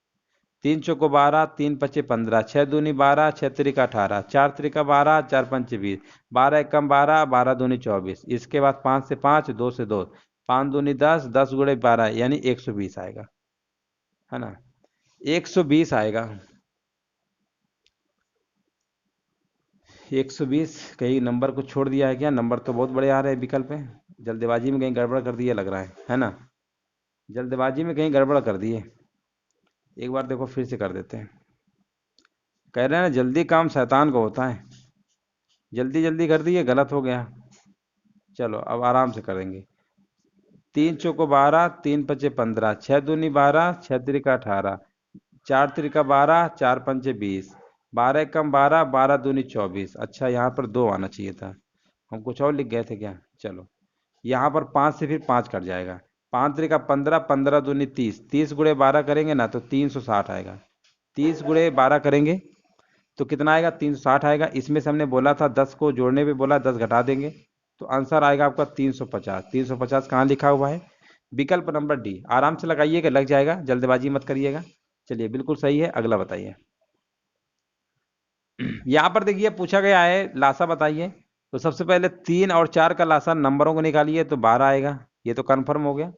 Speaker 1: 3 चौको 12, 3 पचे 15, 6 दूनी 12, 6 त्रिका 18, 4 त्रिका 12, 4 पंचे 20, 12 एकम 12, 12 दूनी 24। इसके बाद 5 से 5, 2 से 2, 5 दूनी 10, 10 गुणे 12 यानी 120 आएगा, है ना। 120 आएगा। 120। कहीं नंबर को छोड़ दिया है क्या? नंबर तो बहुत बड़े आ रहे हैं विकल्प में, जल्दबाजी में कहीं गड़बड़ कर दिए लग रहा है ना। जल्दबाजी में कहीं गड़बड़ कर दिए। एक बार देखो फिर से कर देते हैं। कह रहे हैं ना जल्दी काम शैतान को होता है, जल्दी जल्दी कर दिए, गलत हो गया। चलो अब आराम से करेंगे। 3 चौको 12, 3 पचे 15, 6 दूनी 12, 6 त्रिका 18, 4 त्रिका 12, 4 पंचे 20, 12 कम 12, 12 दूनी 24। अच्छा यहाँ पर 2 आना चाहिए था, हम कुछ और लिख गए थे क्या। चलो यहाँ पर 5 से फिर 5 कट जाएगा, 5 त्रिका 15, 15 दूनी 30, 30 गुणे 12 करेंगे ना तो 360 आएगा। 30 गुणे 12 करेंगे तो कितना आएगा, 360 आएगा। इसमें से हमने बोला था 10 को जोड़ने पे बोला 10 घटा देंगे तो आंसर आएगा आपका 350। 350 कहाँ लिखा हुआ है, विकल्प नंबर डी। आराम से लगाइएगा, लग जाएगा, जल्दबाजी मत करिएगा। चलिए बिल्कुल सही है, अगला बताइए। यहाँ पर देखिए पूछा गया है लासा बताइए, तो सबसे पहले 3 और 4 का लासा नंबरों को निकालिए तो 12 आएगा, ये तो कन्फर्म हो गया।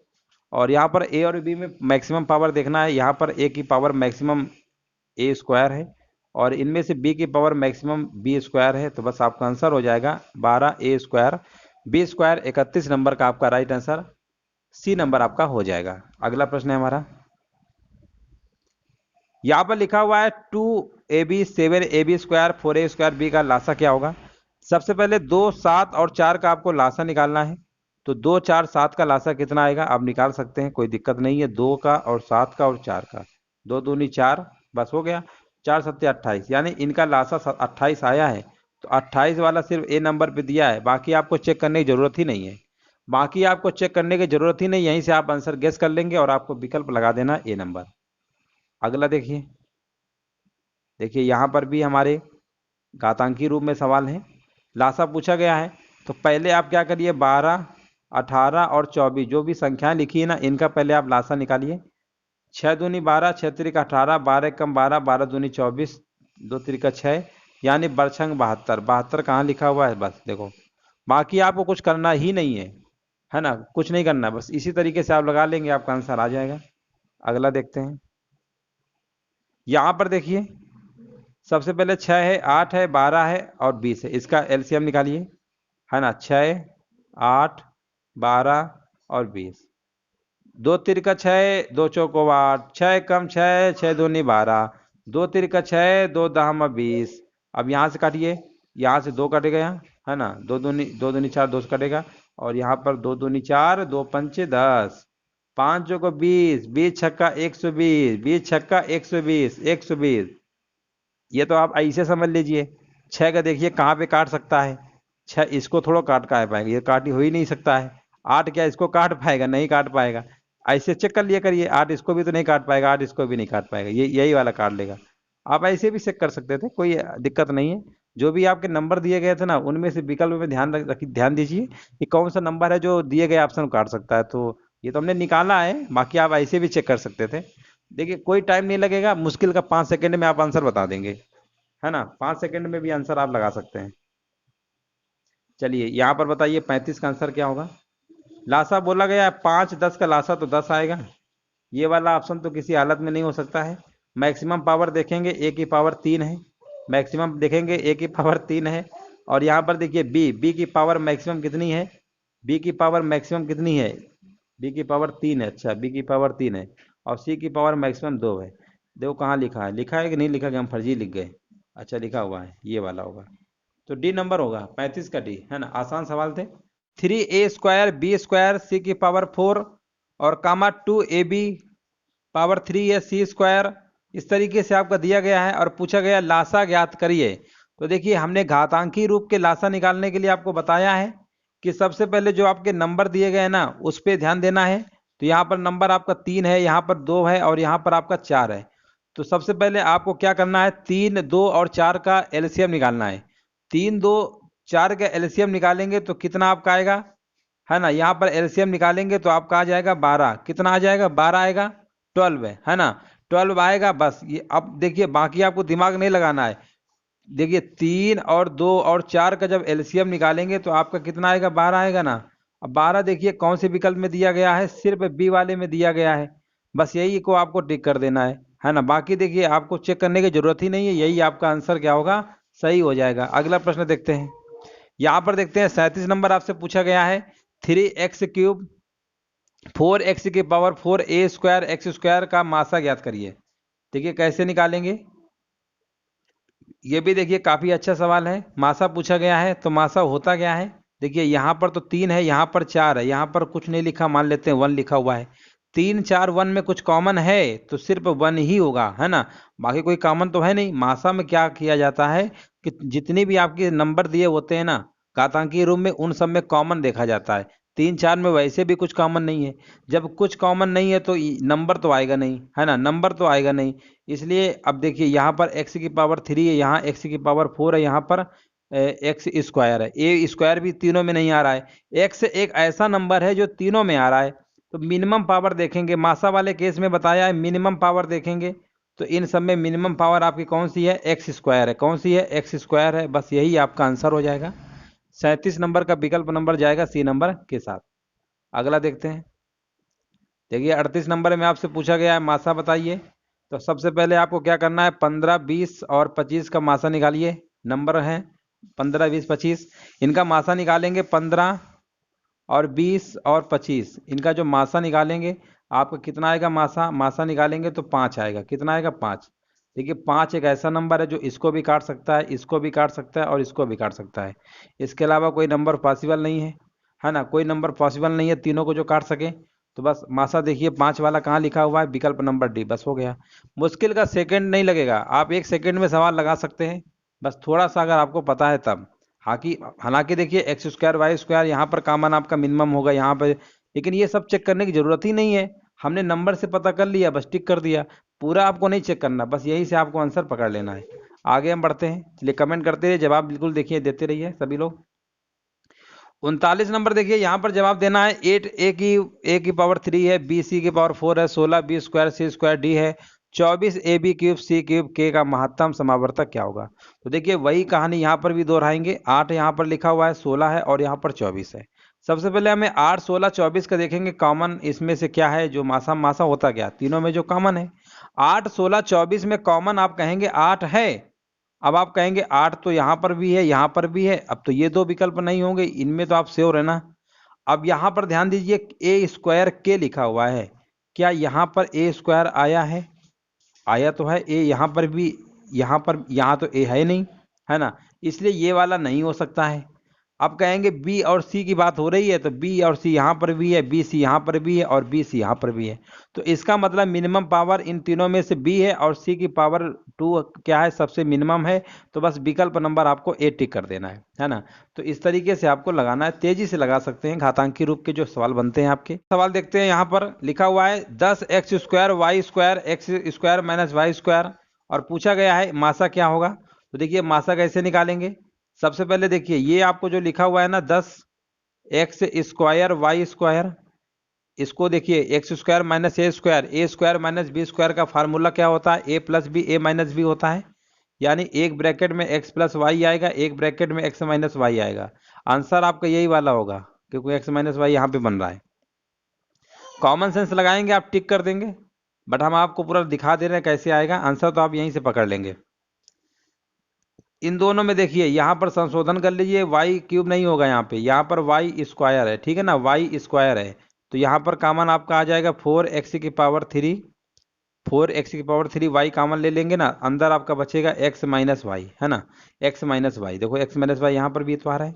Speaker 1: और यहाँ पर ए और बी में मैक्सिमम पावर देखना है, यहाँ पर ए की पावर मैक्सिमम ए स्क्वायर है और इनमें से बी की पावर मैक्सिमम बी स्क्वायर है, तो बस आपका आंसर हो जाएगा 12 ए स्क्वायर बी स्क्वायर। 31 नंबर का आपका राइट आंसर सी नंबर आपका हो जाएगा। अगला प्रश्न है हमारा, यहाँ पर लिखा हुआ है 2ab 7ab square 4a square B का लासा क्या होगा। सबसे पहले 2, 7 और 4 का आपको लासा निकालना है, तो 2, 4, 7 का लासा कितना आएगा आप निकाल सकते हैं, कोई दिक्कत नहीं है। 2 का और 7 का और 4 का, 2 दूनी 4, बस हो गया। 4 सत्ते 28, यानी इनका लासा 28 आया है। तो 28 वाला सिर्फ ए नंबर पे दिया है, बाकी आपको चेक करने की जरूरत ही नहीं है। बाकी आपको चेक करने की जरूरत ही नहीं, यहीं से आप आंसर गेस कर लेंगे और आपको विकल्प लगा देना ए नंबर। अगला देखिए, देखिए यहाँ पर भी हमारे घातांकी रूप में सवाल है, लासा पूछा गया है। तो पहले आप क्या करिए, 12, 18 और 24 जो भी संख्याएं लिखी है ना, इनका पहले आप लासा निकालिए। 6 दूनी 12, 6 त्रिका 18, 12 कम 12, 12 दूनी 24, 2 त्रिका 6, यानी बरछंग 72। 72 कहाँ लिखा हुआ है, बस देखो। बाकी आपको कुछ करना ही नहीं है ना, कुछ नहीं करना, बस इसी तरीके से आप लगा लेंगे, आपका आंसर आ जाएगा। अगला देखते हैं, यहाँ पर देखिए सबसे पहले 6 है, 8 है, 12 है और 20 है, इसका एलसीएम निकालिए, है ना। 6, 8, 12 और 20, 2 तिरका 6, 2 चौको 8, 6 कम 6, 6 दूनी 12, 2 तिरका 6, 2 दहम 20। अब यहाँ से काटिए, यहाँ से 2 कट गया, है ना। 2 दूनी 4, 2 से कटेगा और यहाँ पर 2 दूनी 4, 2 पंचे 10, 5 चौको 20, 20 छक्का 120, 20 छक्का 120, 120। ये तो आप ऐसे समझ लीजिए। 6 का देखिए कहाँ पे काट सकता है, 6 इसको थोड़ा काट पाएगा, ये काट हो ही नहीं सकता है। 8 क्या इसको काट पाएगा, नहीं काट पाएगा। ऐसे चेक कर लिया करिए, 8 इसको भी तो नहीं काट पाएगा, 8 इसको भी नहीं काट पाएगा, ये यही वाला काट लेगा। आप ऐसे भी चेक कर सकते थे, कोई दिक्कत नहीं है। जो भी आपके नंबर दिए गए थे ना, उनमें से विकल्प में ध्यान दीजिए कि कौन सा नंबर है जो दिए गए ऑप्शन काट सकता है। तो ये तो हमने निकाला है, बाकी आप ऐसे भी चेक कर सकते थे। देखिए कोई टाइम नहीं लगेगा, मुश्किल का 5 सेकंड में आप आंसर बता देंगे, है ना। 5 सेकंड में भी आंसर आप लगा सकते हैं। चलिए यहाँ पर बताइए 35 का आंसर क्या होगा। लासा बोला गया है 5, 10 का लासा तो 10 आएगा, ये वाला ऑप्शन तो किसी हालत में नहीं हो सकता है। मैक्सिमम पावर देखेंगे ए की पावर 3 है, मैक्सिमम देखेंगे ए की पावर 3 है। और यहाँ पर देखिए बी की पावर मैक्सिमम कितनी है, बी की पावर मैक्सिमम कितनी है, बी की पावर 3 है। अच्छा बी की पावर 3 है और सी की पावर मैक्सिमम 2 है। देखो कहाँ लिखा है कि नहीं लिखा, कि हम फर्जी लिख गए। अच्छा लिखा हुआ है, ये वाला होगा, तो डी नंबर होगा 35 का डी, है ना। आसान सवाल थे। 3a स्क्वायर बी स्क्वायर सी की पावर 4 और कामा 2ab पावर 3 है सी स्क्वायर, इस तरीके से आपका दिया गया है और पूछा गया लासा ज्ञात करिए। तो देखिए हमने घातांकी रूप के लासा निकालने के लिए आपको बताया है कि सबसे पहले जो आपके नंबर दिए गए हैं ना, उस पर ध्यान देना है। तो यहाँ पर नंबर आपका 3 है, यहाँ पर 2 है और यहाँ पर आपका 4 है। तो सबसे पहले आपको क्या करना है, 3, 2 और 4 का एलसीएम निकालना है। 3, 2, 4 का एलसीएम निकालेंगे तो कितना आपका आएगा, है ना। यहाँ पर एलसीएम निकालेंगे तो आपका आ जाएगा 12, कितना आ जाएगा, 12 आएगा, 12 है ना, 12 आएगा। बस ये अब देखिए, बाकी आपको दिमाग नहीं लगाना है। देखिए 3 और 2 और 4 का जब एलसीएम निकालेंगे तो आपका कितना आएगा, 12 आएगा ना। अब 12 देखिए कौन से विकल्प में दिया गया है, सिर्फ बी वाले में दिया गया है, बस यही को आपको टिक कर देना है ना। बाकी देखिए आपको चेक करने की जरूरत ही नहीं है, यही आपका आंसर क्या होगा, सही हो जाएगा। अगला प्रश्न देखते हैं, यहाँ पर देखते हैं 37 नंबर आपसे पूछा गया है 3x क्यूब 4x की power 4a square X square का मासा ज्ञात करिए। देखिए कैसे निकालेंगे, ये भी देखिए काफी अच्छा सवाल है। मासा पूछा गया है तो मासा होता क्या है, देखिए यहाँ पर तो 3 है, यहाँ पर 4 है, यहाँ पर कुछ नहीं लिखा, मान लेते हैं 1 लिखा हुआ है। 3, 4, 1 में कुछ कॉमन है तो सिर्फ 1 ही होगा, है ना। बाकी कोई कॉमन तो है नहीं। मासा में क्या किया जाता है कि जितनी भी आपके नंबर दिए होते हैं ना घातांकी रूप में, उन सब में कॉमन देखा जाता है। 3 4 में वैसे भी कुछ कॉमन नहीं है। जब कुछ कॉमन नहीं है तो नंबर तो आएगा नहीं, है ना, नंबर तो आएगा नहीं। इसलिए अब देखिए यहाँ पर x की पावर 3 है, यहाँ x की पावर 4 है, यहाँ पर एक्स स्क्वायर है। ए स्क्वायर भी तीनों में नहीं आ रहा है। एक्स एक ऐसा नंबर है जो तीनों में आ रहा है। तो मिनिमम पावर देखेंगे, मासा वाले केस में बताया है, मिनिमम पावर देखेंगे तो इन सब में मिनिमम पावर आपकी कौन सी है? एक्स स्क्वायर है। कौन सी है? एक्स स्क्वायर है। बस यही आपका आंसर हो जाएगा। 37 नंबर का विकल्प नंबर जाएगा सी नंबर के साथ। अगला देखते हैं। देखिए 38 नंबर में आपसे पूछा गया है मासा बताइए। तो सबसे पहले आपको क्या करना है? 15 20 और 25 का मासा निकालिए। नंबर है 15 20 25, इनका मासा निकालेंगे। 15 और 20 और 25, इनका जो मासा निकालेंगे आपका कितना आएगा? मासा निकालेंगे तो 5 आएगा। कितना आएगा? 5। देखिए 5 एक ऐसा नंबर है जो इसको भी काट सकता है, इसको भी काट सकता है और इसको भी काट सकता है। इसके अलावा कोई नंबर पॉसिबल नहीं है ना, कोई नंबर पॉसिबल नहीं है तीनों को जो काट सके। तो बस मासा देखिए 5 वाला कहाँ लिखा हुआ है? विकल्प नंबर डी। बस हो गया। मुश्किल का सेकंड नहीं लगेगा, आप 1 सेकंड में सवाल लगा सकते हैं, बस थोड़ा सा अगर आपको पता है तब। हालांकि देखिए एक्स स्क्वायर वाई स्क्वायर यहाँ पर कॉमन आपका मिनिमम होगा यहाँ पर, लेकिन ये सब चेक करने की जरूरत ही नहीं है। हमने नंबर से पता कर लिया, बस टिक कर दिया। पूरा आपको नहीं चेक करना, बस यही से आपको आंसर पकड़ लेना है। आगे हम बढ़ते हैं। चलिए कमेंट करते रहिए, जवाब बिल्कुल देखिए देते रहिए सभी लोग। 39 नंबर देखिए, यहाँ पर जवाब देना है 8 ए की पावर 3 है, बी सी की पावर 4 है, 16 B square C square D है, 24 A B cube C cube के का महत्तम समावर्तक क्या होगा? तो देखिए वही कहानी यहाँ पर भी दोहराएंगे। 8 यहाँ पर लिखा हुआ है, 16 है और यहाँ पर 24 है। सबसे पहले हमें 8 16 24 का देखेंगे कॉमन इसमें से क्या है, जो मासा मासा होता क्या तीनों में जो कॉमन है। 8 16 24 में कॉमन आप कहेंगे 8 है। अब आप कहेंगे 8 तो यहाँ पर भी है, यहाँ पर भी है, अब तो ये दो विकल्प नहीं होंगे, इनमें तो आप श्योर है ना। अब यहाँ पर ध्यान दीजिए ए स्क्वायर के लिखा हुआ है, क्या यहाँ पर ए स्क्वायर आया है? आया तो है ए, यहाँ पर भी, यहाँ तो ए है नहीं, है ना, इसलिए ये वाला नहीं हो सकता है। अब कहेंगे बी और सी की बात हो रही है, तो बी और सी यहाँ पर भी है, बी सी यहाँ पर भी है और बी सी यहाँ पर भी है। तो इसका मतलब मिनिमम पावर इन तीनों में से बी है और सी की पावर 2 क्या है? सबसे मिनिमम है। तो बस विकल्प नंबर आपको ए टिक कर देना है ना। तो इस तरीके से आपको लगाना है, तेजी से लगा सकते हैं घातांकी रूप के जो सवाल बनते हैं आपके। सवाल देखते हैं, यहाँ पर लिखा हुआ है 10 X square Y square X square minus Y square, और पूछा गया है मासा क्या होगा। तो देखिए मासा कैसे निकालेंगे। सबसे पहले देखिए ये आपको जो लिखा हुआ है ना 10 एक्स स्क्वायर वाई स्क्वायर, इसको देखिए एक्स स्क्वायर माइनस ए स्क्वायर माइनस बी स्क्वायर का फार्मूला क्या होता है? ए प्लस बी ए माइनस बी होता है। यानी एक ब्रैकेट में एक्स प्लस वाई आएगा, एक ब्रैकेट में एक्स माइनस वाई आएगा। आंसर आपका यही वाला होगा क्योंकि एक्स माइनस वाई यहाँ पे बन रहा है। कॉमन सेंस लगाएंगे आप टिक कर देंगे, बट हम आपको पूरा दिखा दे रहे हैं कैसे आएगा आंसर, तो आप यहीं से पकड़ लेंगे। इन दोनों में देखिए यहाँ पर संशोधन कर लीजिए, वाई क्यूब नहीं होगा यहाँ पे, यहाँ पर वाई स्क्वायर है, ठीक है ना, वाई स्क्वायर है। तो यहाँ पर कॉमन आपका आ जाएगा 4x की पावर 3, 4x की पावर 3 वाई कॉमन ले लेंगे ना, अंदर आपका बचेगा x माइनस वाई, है ना, x माइनस वाई। देखो x माइनस वाई यहाँ पर भी तो आ रहा है।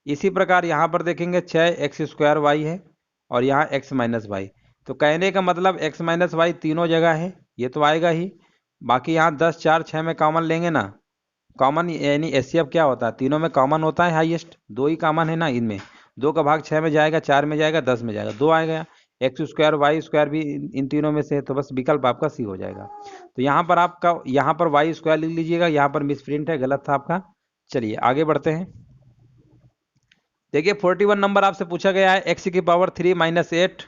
Speaker 1: इसी प्रकार यहाँ पर देखेंगे 6x स्क्वायर वाई है और यहाँ x माइनस वाई। तो कहने का मतलब x माइनस वाई तीनों जगह है, ये तो आएगा ही। बाकी यहाँ 10 4 6 में कॉमन लेंगे ना, कॉमन यानी एचसीएफ क्या होता है? तीनों में कॉमन होता है हाईएस्ट, दो ही कॉमन है ना इनमें। 2 का भाग 6 में जाएगा, 4 में जाएगा, 10 में जाएगा, 2 आ गया। एक्स स्क्वायर वाई स्क्वायर भी इन तीनों में से है, तो बस विकल्प आपका सी हो जाएगा। तो यहाँ पर आपका, यहाँ पर वाई स्क्वायर लिख लीजिएगा, यहाँ पर मिस प्रिंट है, गलत था आपका। चलिए आगे बढ़ते हैं। देखिए 41 नंबर आपसे पूछा गया है एक्स की power 3 minus 8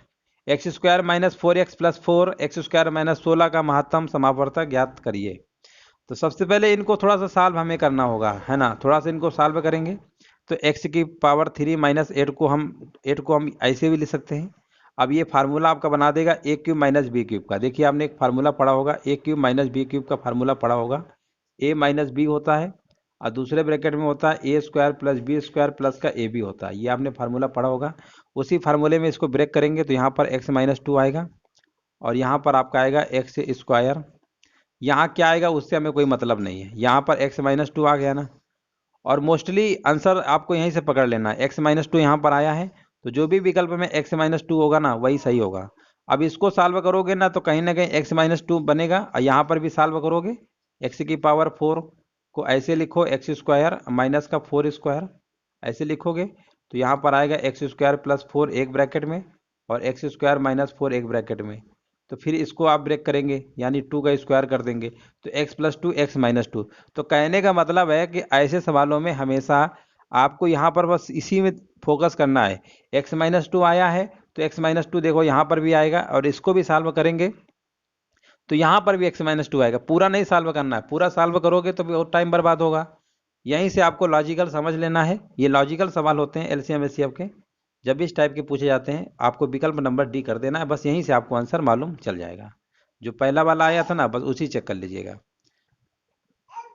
Speaker 1: x square minus 4x plus 4 x square minus 16 का महत्तम समावर्तक ज्ञात करिए। तो सबसे पहले इनको थोड़ा सा सॉल्व हमें करना होगा, है ना, थोड़ा सा इनको सॉल्व करेंगे। तो x की पावर 3 माइनस 8 को हम ऐसे भी लिख सकते हैं। अब ये फार्मूला आपका बना देगा ए क्यूब माइनस बी क्यूब का। देखिए आपने एक फार्मूला पढ़ा होगा, ए क्यूब माइनस बी क्यूब का फार्मूला पढ़ा होगा। ए माइनस बी होता है और दूसरे ब्रैकेट में होता है A square plus B square plus का ए बी होता है, ये आपने फार्मूला पढ़ा होगा। उसी फार्मूले में इसको ब्रेक करेंगे तो यहाँ पर एक्स माइनस 2 आएगा और यहाँ पर आपका आएगा एक्स स्क्वायर। यहाँ क्या आएगा उससे हमें कोई मतलब नहीं है, यहाँ पर x माइनस 2 आ गया ना। और मोस्टली आंसर आपको यहीं से पकड़ लेना है, x माइनस 2 यहाँ पर आया है, तो जो भी विकल्प में x माइनस 2 होगा ना वही सही होगा। अब इसको सॉल्व करोगे ना तो कहीं ना कहीं x माइनस 2 बनेगा, और यहाँ पर भी सॉल्व करोगे x की पावर 4 को ऐसे लिखो, एक्स स्क्वायर माइनस का 4 स्क्वायर ऐसे लिखोगे तो यहाँ पर आएगा एक्स स्क्वायर प्लस 4 एक ब्रैकेट में और एक्स स्क्वायर माइनस 4 एक ब्रैकेट में। तो फिर इसको आप ब्रेक करेंगे यानी 2 का स्क्वायर कर देंगे तो एक्स प्लस 2 एक्स माइनस 2। तो कहने का मतलब है कि ऐसे सवालों में हमेशा आपको यहाँ पर बस इसी में फोकस करना है। एक्स माइनस 2 आया है तो एक्स माइनस 2 देखो यहाँ पर भी आएगा और इसको भी सॉल्व करेंगे तो यहाँ पर भी एक्स माइनस 2 आएगा। पूरा नहीं सॉल्व करना है, पूरा सॉल्व करोगे तो बहुत टाइम बर्बाद होगा। यहीं से आपको लॉजिकल समझ लेना है। ये लॉजिकल सवाल होते हैं एलसीएम एचसीएफ के। जब भी इस टाइप के पूछे जाते हैं आपको विकल्प नंबर डी कर देना है, बस यहीं से आपको आंसर मालूम चल जाएगा। जो पहला वाला आया था ना, बस उसी चेक कर लीजिएगा।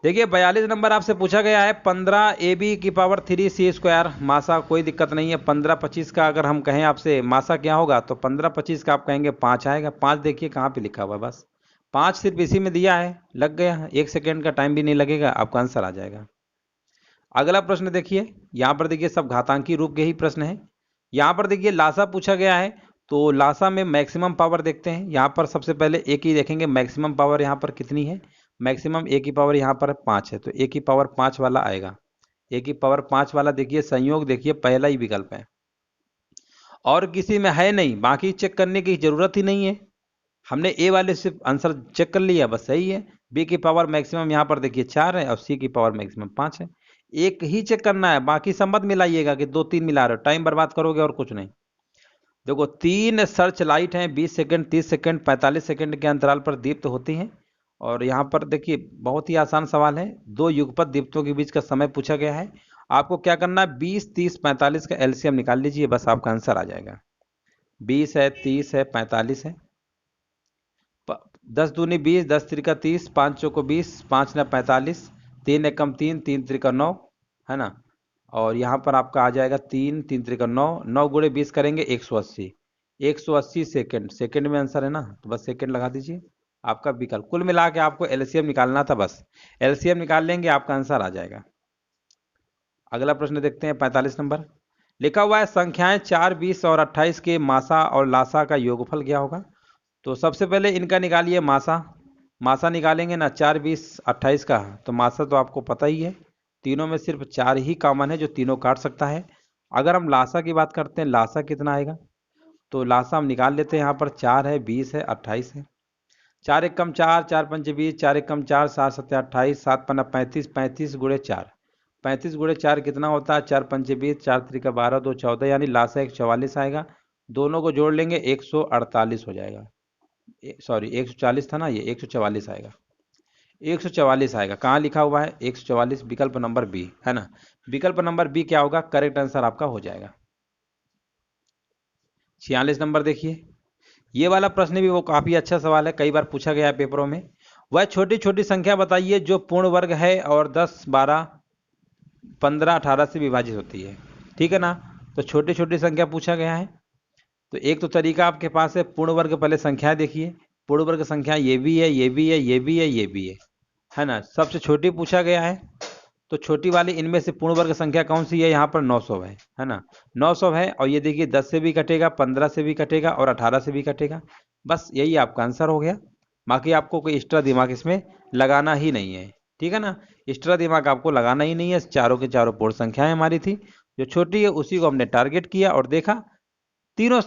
Speaker 1: देखिए 42 नंबर आपसे पूछा गया है 15 AB की पावर 3 C स्क्वायर मासा। कोई दिक्कत नहीं है। 15-25 का अगर हम कहें आपसे मासा क्या होगा तो 15-25 का आप कहेंगे 5 आएगा। 5 देखिए कहाँ पे लिखा हुआ है, बस 5 सिर्फ इसी में दिया है, लग गया। 1 सेकेंड का टाइम भी नहीं लगेगा, आपका आंसर आ जाएगा। अगला प्रश्न देखिए, यहाँ पर देखिए सब घातांकी रूप के ही प्रश्न है। यहाँ पर देखिए लासा पूछा गया है तो लासा में मैक्सिमम पावर देखते हैं। यहाँ पर सबसे पहले ए की देखेंगे मैक्सिमम पावर यहाँ पर कितनी है। मैक्सिमम ए की पावर यहाँ पर 5 है तो ए की पावर 5 वाला आएगा। ए की पावर 5 वाला देखिए संयोग देखिए पहला ही विकल्प है और किसी में है नहीं, बाकी चेक करने की जरूरत ही नहीं है। हमने ए वाले से आंसर चेक कर लिया, बस सही है। बी की पावर मैक्सिमम यहाँ पर देखिए 4 है और सी की पावर मैक्सिमम 5 है। एक ही चेक करना है, बाकी सब मत मिलाइएगा कि 2-3 मिला रहे हो, टाइम बर्बाद करोगे और कुछ नहीं। देखो 3 सर्च लाइट हैं, 20 सेकंड 30 सेकंड 45 सेकंड के अंतराल पर दीप्त होती हैं। और यहाँ पर देखिए बहुत ही आसान सवाल है। 2 युगपत दीप्तों के बीच का समय पूछा गया है। आपको क्या करना है, 20 30 45 का एलसीएम निकाल लीजिए, बस आपका आंसर आ जाएगा। 20 है, 30 है, 45 है। 10 दूनी 20, 10 त्रिका 30, 5 चौको 20, 5 ना 45, 3 एकम 3, 3 त्रिका 9 है ना। और यहाँ पर आपका आ जाएगा 3 3 त्रिका 9, 9 गुणे 20 करेंगे 180। 180 सेकंड, सेकंड में आंसर है ना तो बस सेकंड लगा दीजिए। आपका विकल्प कुल मिला के आपको एलसीएम निकालना था, बस एलसीएम निकाल लेंगे आपका आंसर आ जाएगा। अगला प्रश्न देखते हैं 45 नंबर। लिखा हुआ है संख्याएं 4, 20 और 28 के मासा और लासा का योगफल क्या होगा। तो सबसे पहले इनका निकालिए मासा। मासा निकालेंगे ना 4, 20, 28 का, तो मासा तो आपको पता ही है। तीनों में सिर्फ 4 ही कॉमन है जो तीनों काट सकता है। अगर हम लासा की बात करते हैं, लासा कितना आएगा तो लासा हम निकाल लेते हैं। यहाँ पर 4 है, 20 है, 28 है। 4 एकम 4, 4 पंचे 20, 4 एकम 4, 7 सत्ते 28, 7 पन्ना 35, 35 गुणे 4, 35 गुणे 4 कितना होता है, 4 पंचे 20, 4 त्रिका 12, 2 14, यानी लासा 144 आएगा। दोनों को जोड़ लेंगे 148 हो जाएगा। सॉरी 140 था ना, ये 144 आएगा। 144 आएगा। कहाँ लिखा हुआ है 144, विकल्प नंबर बी है ना। विकल्प नंबर बी क्या होगा, करेक्ट आंसर आपका हो जाएगा। 46 नंबर देखिए, ये वाला प्रश्न भी वो काफी अच्छा सवाल है, कई बार पूछा गया है पेपरों में। वह छोटी छोटी संख्या बताइए जो पूर्ण वर्ग है और 10 12 15 18 से विभाजित होती है। ठीक है ना, तो छोटी छोटी संख्या पूछा गया है। तो एक तो तरीका आपके पास है पूर्ण वर्ग, पहले संख्याएं देखिए। पूर्ण वर्ग संख्या ये भी है, ये भी है, ये भी है, ये भी है ना। सबसे छोटी पूछा गया है तो छोटी वाली इनमें से पूर्ण वर्ग संख्या कौन सी है, यहाँ पर 900 है ना। 900 है और ये देखिए 10 से भी कटेगा, 15 से भी कटेगा और 18 से भी कटेगा। बस यही आपका आंसर हो गया। बाकी आपको कोई एक्स्ट्रा दिमाग इसमें लगाना ही नहीं है, ठीक है ना। एक्स्ट्रा दिमाग आपको लगाना ही नहीं है। चारों के चारों पूर्ण संख्याएं हमारी थी, जो छोटी है उसी को हमने टारगेट किया और देखा तीनों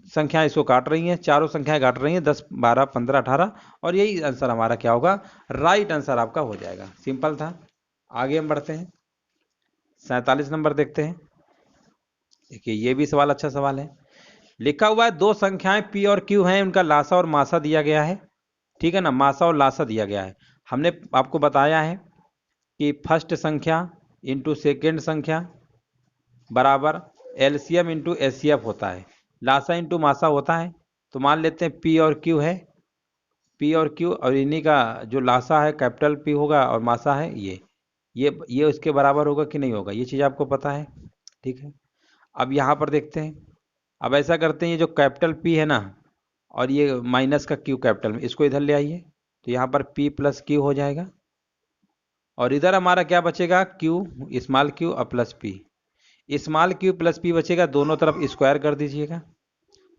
Speaker 1: संख्याएं इसको काट रही हैं, चारों संख्याएं काट रही हैं 10 12 15 18, और यही आंसर हमारा क्या होगा, राइट आंसर आपका हो जाएगा। सिंपल था। आगे हम बढ़ते हैं, 47 नंबर देखते हैं। देखिए ये भी सवाल अच्छा सवाल है। लिखा हुआ है दो संख्याएं पी और क्यू हैं, उनका लासा और मासा दिया गया है। ठीक है ना, मासा और लासा दिया गया है। हमने आपको बताया है कि फर्स्ट संख्या इंटू सेकेंड संख्या बराबर एलसीएम इंटू एचसीएफ होता है, लासा इंटू मासा होता है। तो मान लेते हैं पी और क्यू है, पी और क्यू, और इन्हीं का जो लासा है कैपिटल पी होगा और मासा है ये उसके बराबर होगा कि नहीं होगा, ये चीज़ आपको पता है। ठीक है, अब यहाँ पर देखते हैं। अब ऐसा करते हैं, ये जो कैपिटल पी है ना और ये माइनस का क्यू कैपिटल में, इसको इधर ले आइए तो यहाँ पर पी प्लस क्यू हो जाएगा और इधर हमारा क्या बचेगा, क्यू स्मॉल क्यू और plus P. Small Q plus P बचेगा, दोनों तरफ स्क्वायर कर दीजिएगा,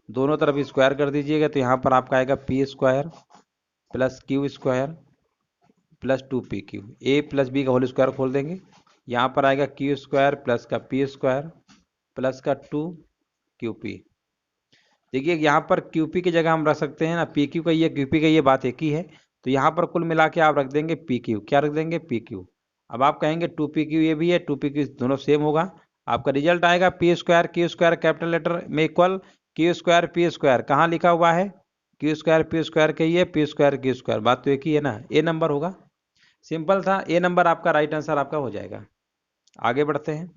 Speaker 1: दोनों तरफ स्क्वायर कर दीजिएगा तो यहाँ पर आपका आएगा P square plus Q square plus 2 P Q. A plus B का होल स्क्वायर खोल देंगे, यहाँ पर आएगा क्यू स्क्वायर प्लस का पी स्क्वायर प्लस का 2 QP। देखिए यहाँ पर QP की जगह हम रख सकते हैं ना, PQ का ये QP का ये बात एक ही है, तो यहाँ पर कुल मिला के आप रख देंगे PQ। क्या रख देंगे? PQ। अब आप कहेंगे 2PQ ये भी है, 2PQ दोनों सेम होगा। आपका रिजल्ट आएगा P square Q square capital letter में equal Q square P square. कहाँ लिखा हुआ है? Q स्क्वायर P स्क्वायर के ये P स्क्वायर Q स्क्वायर, बात तो एक ही है ना। ए नंबर होगा, सिंपल था। ए नंबर आपका राइट आंसर आपका हो जाएगा। आगे बढ़ते हैं।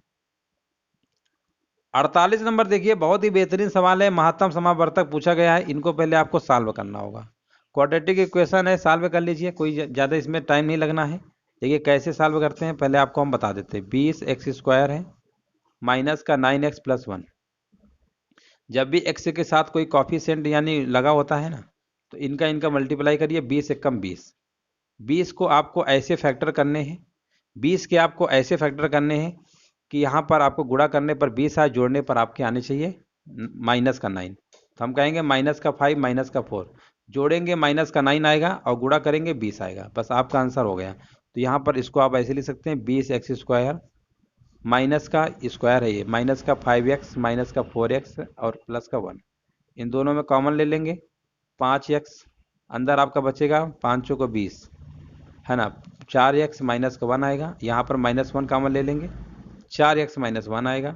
Speaker 1: 48 नंबर देखिए, बहुत ही बेहतरीन सवाल है, महत्तम समावर्तक पूछा गया है। इनको पहले आपको सॉल्व करना होगा। क्वाड्रेटिक इक्वेशन है, सॉल्व कर लीजिए, कोई ज़्यादा इसमें टाइम नहीं लगना है। देखिए कैसे सॉल्व करते हैं, पहले आपको हम बता देते हैं। 20x स्क्वायर है माइनस का 9x प्लस 1। जब भी x के साथ कोई कॉफिशिएंट यानी लगा होता है ना, तो इनका मल्टीप्लाई करिए। 20 एकम 20। 20 को आपको ऐसे फैक्टर करने हैं, 20 के आपको ऐसे फैक्टर करने हैं कि यहाँ पर आपको गुणा करने पर 20 आए, जोड़ने पर आपके आने चाहिए माइनस का 9। तो हम कहेंगे माइनस का 5 माइनस का 4, जोड़ेंगे माइनस का 9 आएगा और गुणा करेंगे 20 आएगा। बस आपका आंसर हो गया। तो यहाँ पर इसको आप ऐसे लिख सकते हैं 20x स्क्वायर माइनस का स्क्वायर है ये, माइनस का 5x माइनस का 4x और प्लस का 1। इन दोनों में कॉमन ले लेंगे, 5x अंदर आपका बचेगा, 5 को 20 है ना। 4x माइनस का 1 आएगा, यहाँ पर माइनस 1 कॉमन ले लेंगे, 4x माइनस 1 आएगा।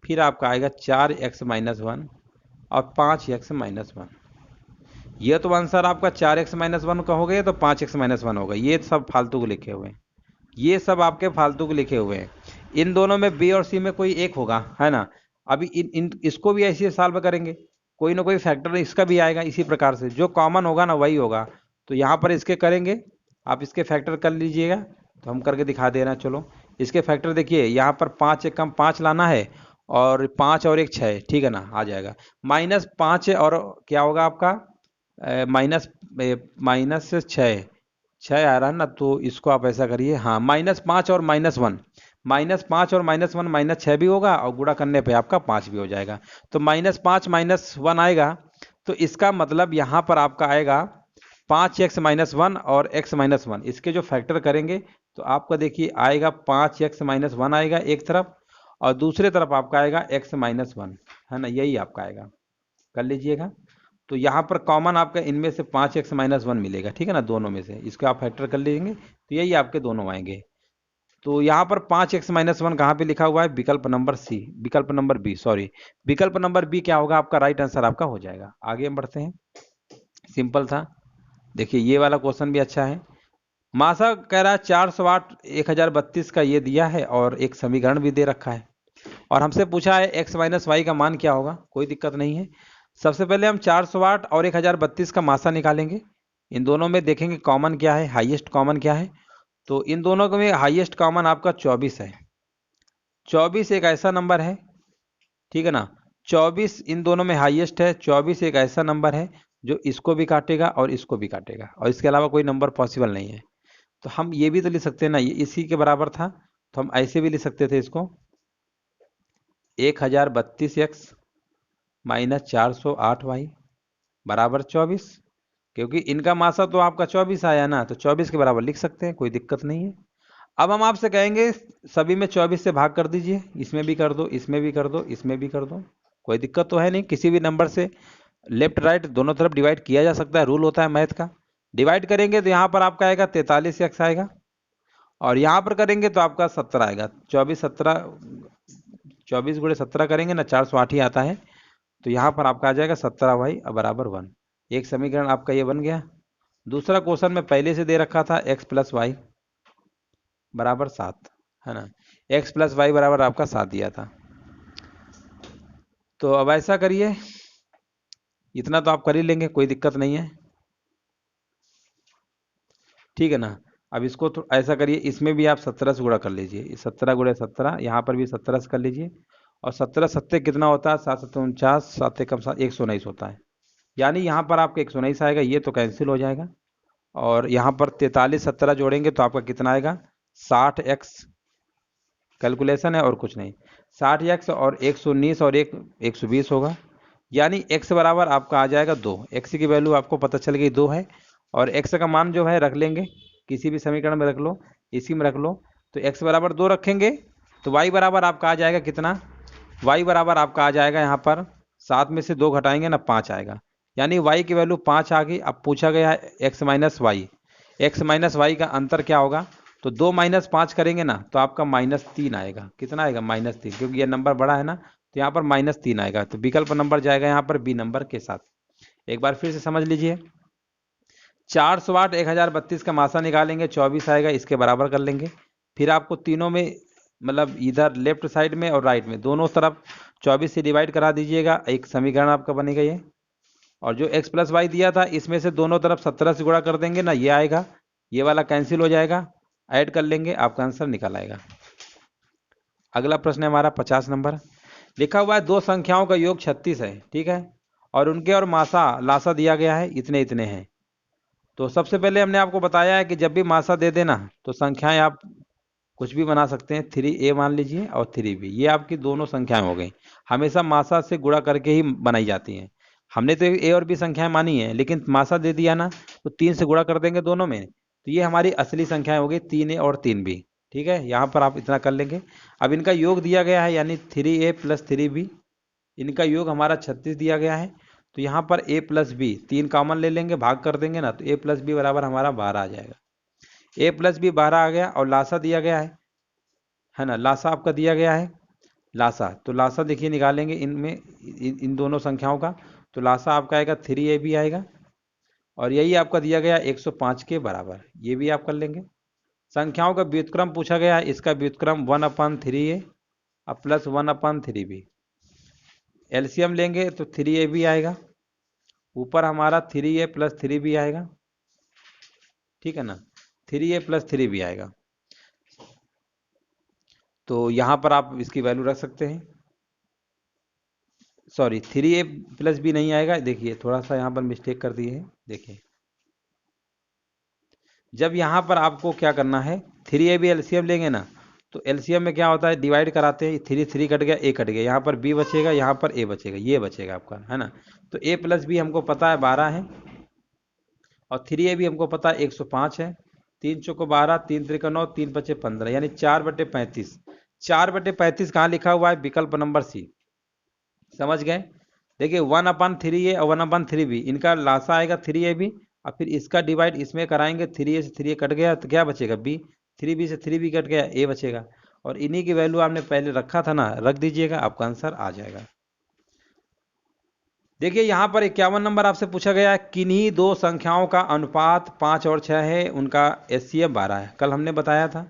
Speaker 1: फिर आपका आएगा 4x माइनस 1 और 5x माइनस 1। ये तो आंसर आपका 4x माइनस 1 का हो गया, तो 5x माइनस 1 होगा। ये सब फालतू को लिखे हुए हैं, ये सब आपके फालतू को लिखे हुए हैं। इन दोनों में बी और सी में कोई एक होगा, है ना। अभी इसको भी ऐसे सॉल्व करेंगे, कोई ना कोई फैक्टर इसका भी आएगा। इसी प्रकार से जो कॉमन होगा ना वही होगा। तो यहाँ पर इसके करेंगे, आप इसके फैक्टर कर लीजिएगा। तो हम करके दिखा दे रहे हैं, चलो इसके फैक्टर देखिए। यहाँ पर 5 एकम 5 लाना है और 5 और 1 6, ठीक है ना, आ जाएगा। माइनस 5 और क्या होगा आपका माइनस 6 आ रहा है ना। तो इसको आप ऐसा करिए, हाँ -5 और -1, -5 और -1 -6 भी होगा और गुणा करने पे आपका 5 भी हो जाएगा। तो -5 -1 आएगा, तो इसका मतलब यहाँ पर आपका आएगा 5x माइनस 1 और x माइनस 1। इसके जो फैक्टर करेंगे तो आपका देखिए आएगा 5x माइनस 1 आएगा एक तरफ, और दूसरे तरफ आपका आएगा x माइनस 1, है ना। यही आपका आएगा, कर लीजिएगा। तो यहाँ पर कॉमन आपका इनमें से 5x माइनस 1 मिलेगा, ठीक है ना, दोनों में से। इसको आप फैक्टर कर लीजिएंगे तो यही आपके दोनों आएंगे। तो यहाँ पर 5x माइनस 1 कहाँ पे लिखा हुआ है? विकल्प नंबर सी, विकल्प नंबर बी, सॉरी विकल्प नंबर बी क्या होगा आपका? राइट आंसर आपका हो जाएगा। आगे हम बढ़ते हैं, सिंपल था। देखिए ये वाला क्वेश्चन भी अच्छा है। मासा कह रहा है 400 वाट 1032 का ये दिया है और एक समीकरण भी दे रखा है, और हमसे पूछा है x माइनस वाई का मान क्या होगा। कोई दिक्कत नहीं है। सबसे पहले हम 400 वाट और 1032 का मासा निकालेंगे। इन दोनों में देखेंगे कॉमन क्या है, हाईएस्ट कॉमन क्या है। तो इन दोनों में हाईएस्ट कॉमन आपका 24 है। 24 एक ऐसा नंबर है, ठीक है ना, 24 इन दोनों में हाईएस्ट है। 24 एक ऐसा नंबर है जो इसको भी काटेगा और इसको भी काटेगा, और इसके अलावा कोई नंबर पॉसिबल नहीं है। तो हम ये भी तो लिख सकते हैं ना, ये इसी के बराबर था, तो हम ऐसे भी लिख सकते थे इसको 1032x माइनस 408y बराबर 24, क्योंकि इनका मासा तो आपका 24 आया ना, तो 24 के बराबर लिख सकते हैं, कोई दिक्कत नहीं है। अब हम आपसे कहेंगे सभी में 24 से भाग कर दीजिए, इसमें भी कर दो, इसमें भी कर दो, इसमें भी कर दो, कोई दिक्कत तो है नहीं। किसी भी नंबर से लेफ्ट राइट दोनों तरफ डिवाइड किया जा सकता है, रूल होता है मैथ का। डिवाइड करेंगे तो यहाँ पर आपका आएगा 43x आएगा, और यहाँ पर करेंगे तो आपका 17 आएगा। 24 गुणे 17 करेंगे ना, 408 ही आता है। तो यहाँ पर आपका आ जाएगा 17y बराबर 1। एक समीकरण आपका ये बन गया। दूसरा क्वेश्चन में पहले से दे रखा था x प्लस वाई बराबर 7, है ना। x प्लस वाई बराबर आपका 7 दिया था। तो अब ऐसा करिए, इतना तो आप कर ही लेंगे, कोई दिक्कत नहीं है, ठीक है ना। अब इसको तो ऐसा करिए, इसमें भी आप 17 से गुणा कर लीजिए, 17 गुणे 17, यहाँ पर भी 17 से कर लीजिए। और 17 सत्ते कितना होता है? 7 7 49, 7 कम 7 119 होता है। यानी यहाँ पर आपका 119 आएगा, ये तो कैंसिल हो जाएगा। और यहाँ पर 43 17 जोड़ेंगे तो आपका कितना आएगा? 60x कैलकुलेशन है और कुछ नहीं। 60x और 119 और 120 होगा। यानी x बराबर आपका आ जाएगा 2। x की वैल्यू आपको पता चल गई 2 है, और x का मान जो है रख लेंगे, किसी भी समीकरण में रख लो, इसी में रख लो। तो x बराबर 2 रखेंगे तो y बराबर आपका आ जाएगा कितना? y बराबर आपका आ जाएगा यहाँ पर 7 में से 2 घटाएंगे ना 5 आएगा, यानी y की वैल्यू 5 आ गई। अब पूछा गया है x minus Y, X minus Y का अंतर क्या होगा, तो 2 माइनस 5 करेंगे ना तो आपका -3 आएगा। कितना आएगा? -3, क्योंकि ये नंबर बड़ा है ना, तो यहाँ पर -3 आएगा। तो विकल्प नंबर जाएगा यहाँ पर बी नंबर के साथ। एक बार फिर से समझ लीजिए, 400 वाट 1032 का मासा निकालेंगे, 24 आएगा, इसके बराबर कर लेंगे। फिर आपको तीनों में मतलब इधर लेफ्ट साइड में और राइट में दोनों तरफ 24 से डिवाइड करा दीजिएगा, एक समीकरण आपका बनेगा ये। और जो x प्लस वाई दिया था इसमें से दोनों तरफ 17 से गुणा कर देंगे ना, ये आएगा, ये वाला कैंसिल हो जाएगा, ऐड कर लेंगे, आपका आंसर निकल आएगा। अगला प्रश्न है हमारा 50 नंबर। लिखा हुआ है दो संख्याओं का योग 36 है, ठीक है, और उनके और मासा लासा दिया गया है इतने इतने हैं। तो सबसे पहले हमने आपको बताया है कि जब भी मासा दे देना तो संख्याएं आप कुछ भी बना सकते हैं। 3a मान लीजिए और 3b, ये आपकी दोनों संख्याएं हो गई। हमेशा मासा से गुणा करके ही बनाई जाती हैं। हमने तो a और b संख्याएं मानी है, लेकिन मासा दे दिया ना तो 3 से गुणा कर देंगे दोनों में, तो ये हमारी असली संख्याएं हो गई 3a और 3b। ठीक है, यहाँ पर आप इतना कर लेंगे। अब इनका योग दिया गया है, यानी 3a प्लस 3b, इनका योग हमारा 36 दिया गया है। तो यहाँ पर a प्लस बी 3 कॉमन ले लेंगे, भाग कर देंगे ना, तो a प्लस बी बराबर हमारा 12 आ जाएगा। a प्लस बी 12 आ गया, और लासा दिया गया है ना, लासा आपका दिया गया है लासा। तो लासा देखिए निकालेंगे इनमें इन दोनों संख्याओं का, तो लासा आपका आएगा 3ab आएगा, और यही आपका दिया गया 105 के बराबर, ये भी आप कर लेंगे। संख्याओं का व्युत्क्रम पूछा गया है, इसका व्युत्क्रम 1/3a अब प्लस 1/3b। एलसीएम लेंगे तो 3ab आएगा, ऊपर हमारा 3a प्लस 3b आएगा, ठीक है ना, 3a प्लस 3b आएगा। तो यहाँ पर आप इसकी वैल्यू रख सकते हैं। सॉरी, 3a प्लस बी नहीं आएगा, देखिए थोड़ा सा यहाँ पर मिस्टेक कर दिए है। देखिए जब यहाँ पर आपको क्या करना है, 3ab एलसीएम लेंगे ना, तो एलसीएम में क्या होता है, डिवाइड कराते हैं, 3 3 कट गया, a कट गया, यहाँ पर b बचेगा, यहाँ पर a बचेगा, ये बचेगा आपका, है ना। तो a प्लस बी हमको पता है 12 है, और 3ab हमको पता है 105 है। 3 चौको 12, 3 त्रिका 9, 3 पचे 15, यानी 4/35। 4/35 कहाँ लिखा हुआ है? विकल्प नंबर सी। समझ गए? देखिए 1/3a और 1/3b, इनका लासा आएगा 3ab, और फिर इसका डिवाइड इसमें कराएंगे, 3a से 3a कट गया तो क्या बचेगा? b, 3b से 3b कट गया, a बचेगा। और इन्हीं की वैल्यू आपने पहले रखा था ना, रख दीजिएगा, आपका आंसर आ जाएगा। देखिए यहाँ पर 51 नंबर आपसे पूछा गया है, किन्हीं दो संख्याओं का अनुपात 5 और 6 है, उनका एचसीएफ 12 है। कल हमने बताया था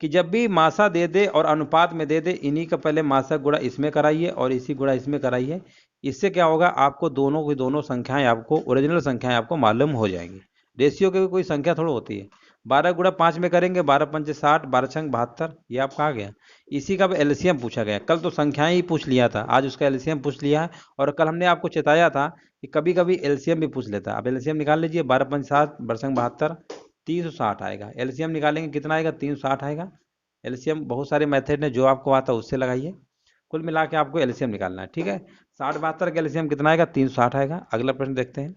Speaker 1: कि जब भी मासा दे दे और अनुपात में दे दे, इन्हीं का पहले मासा गुणा इसमें कराइए और इसी गुणा इसमें कराइए। इससे क्या होगा, आपको दोनों की दोनों संख्याएं, आपको ओरिजिनल संख्याएं आपको मालूम हो जाएंगी। रेशियो की कोई संख्या थोड़ी होती है। 12 गुणा 5 में करेंगे, 12 पंचे 60, 12 छंग 72, ये आपका आ गया। इसी का एलसीएम पूछा गया। कल तो संख्याएं ही पूछ लिया था, आज उसका एलसीएम पूछ लिया है। और कल हमने आपको चेताया था कि कभी कभी एलसीएम भी पूछ लेता है। अब एलसीएम निकाल लीजिए, 12 पंच 7, 12 छंग 72, 360 आएगा। एलसीएम निकालेंगे कितना आएगा? 360 आएगा। एलसीएम बहुत सारे मेथड है, जो आपको आता है उससे लगाइए। कुल मिला के आपको एलसीएम निकालना है, ठीक है। 60 72 का एलसीएम कितना आएगा? 360 आएगा। अगला प्रश्न देखते हैं।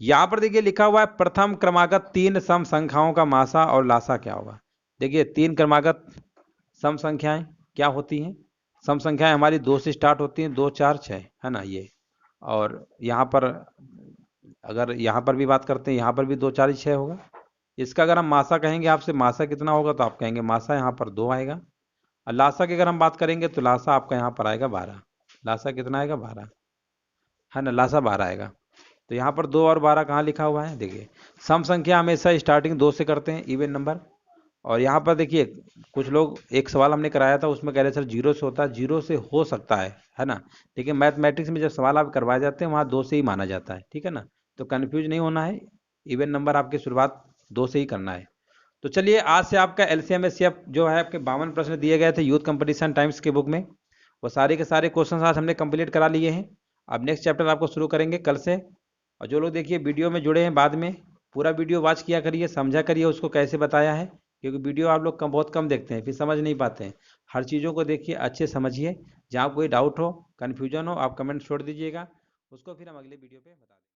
Speaker 1: यहाँ पर देखिए लिखा हुआ है प्रथम क्रमागत 3 सम संख्याओं का मासा और लासा क्या होगा। देखिए 3 क्रमागत सम संख्याएं क्या होती हैं? सम संख्याएं हमारी 2 से स्टार्ट होती हैं, 2 4 6, है ना ये। और यहाँ पर अगर यहाँ पर भी बात करते हैं, यहाँ पर भी 2 4 6 होगा। इसका अगर हम मासा कहेंगे आपसे, मासा कितना होगा, तो आप कहेंगे मासा यहाँ पर 2 आएगा। और लासा की अगर हम बात करेंगे तो लासा आपका यहाँ पर आएगा 12। लासा कितना आएगा? 12, है ना, लासा 12 आएगा। तो यहाँ पर 2 और 12 कहाँ लिखा हुआ है? देखिए सम संख्या हमेशा स्टार्टिंग 2 से करते हैं, इवन नंबर। और यहाँ पर देखिए कुछ लोग, एक सवाल हमने कराया था उसमें कह रहे सर 0 से होता है, 0 से हो सकता है ना। लेकिन मैथमेटिक्स में जब सवाल आप करवाए जाते हैं वहाँ 2 से ही माना जाता है, ठीक है ना। तो कन्फ्यूज नहीं होना है, इवन नंबर आपकी शुरुआत 2 से ही करना है। तो चलिए आज से आपका एलसीएम एचसीएफ जो है, आपके 52 प्रश्न दिए गए थे यूथ कंपटीशन टाइम्स के बुक में, वो सारे के सारे क्वेश्चन आज हमने कंप्लीट करा लिए हैं। अब नेक्स्ट चैप्टर आपको शुरू करेंगे कल से। और जो लोग देखिए वीडियो में जुड़े हैं, बाद में पूरा वीडियो वॉच किया करिए, समझा करिए उसको कैसे बताया है, क्योंकि वीडियो आप लोग बहुत कम देखते हैं, फिर समझ नहीं पाते हैं। हर चीज़ों को देखिए, अच्छे समझिए। जहाँ कोई डाउट हो, कन्फ्यूजन हो, आप कमेंट छोड़ दीजिएगा, उसको फिर हम अगले वीडियो पे बता देंगे।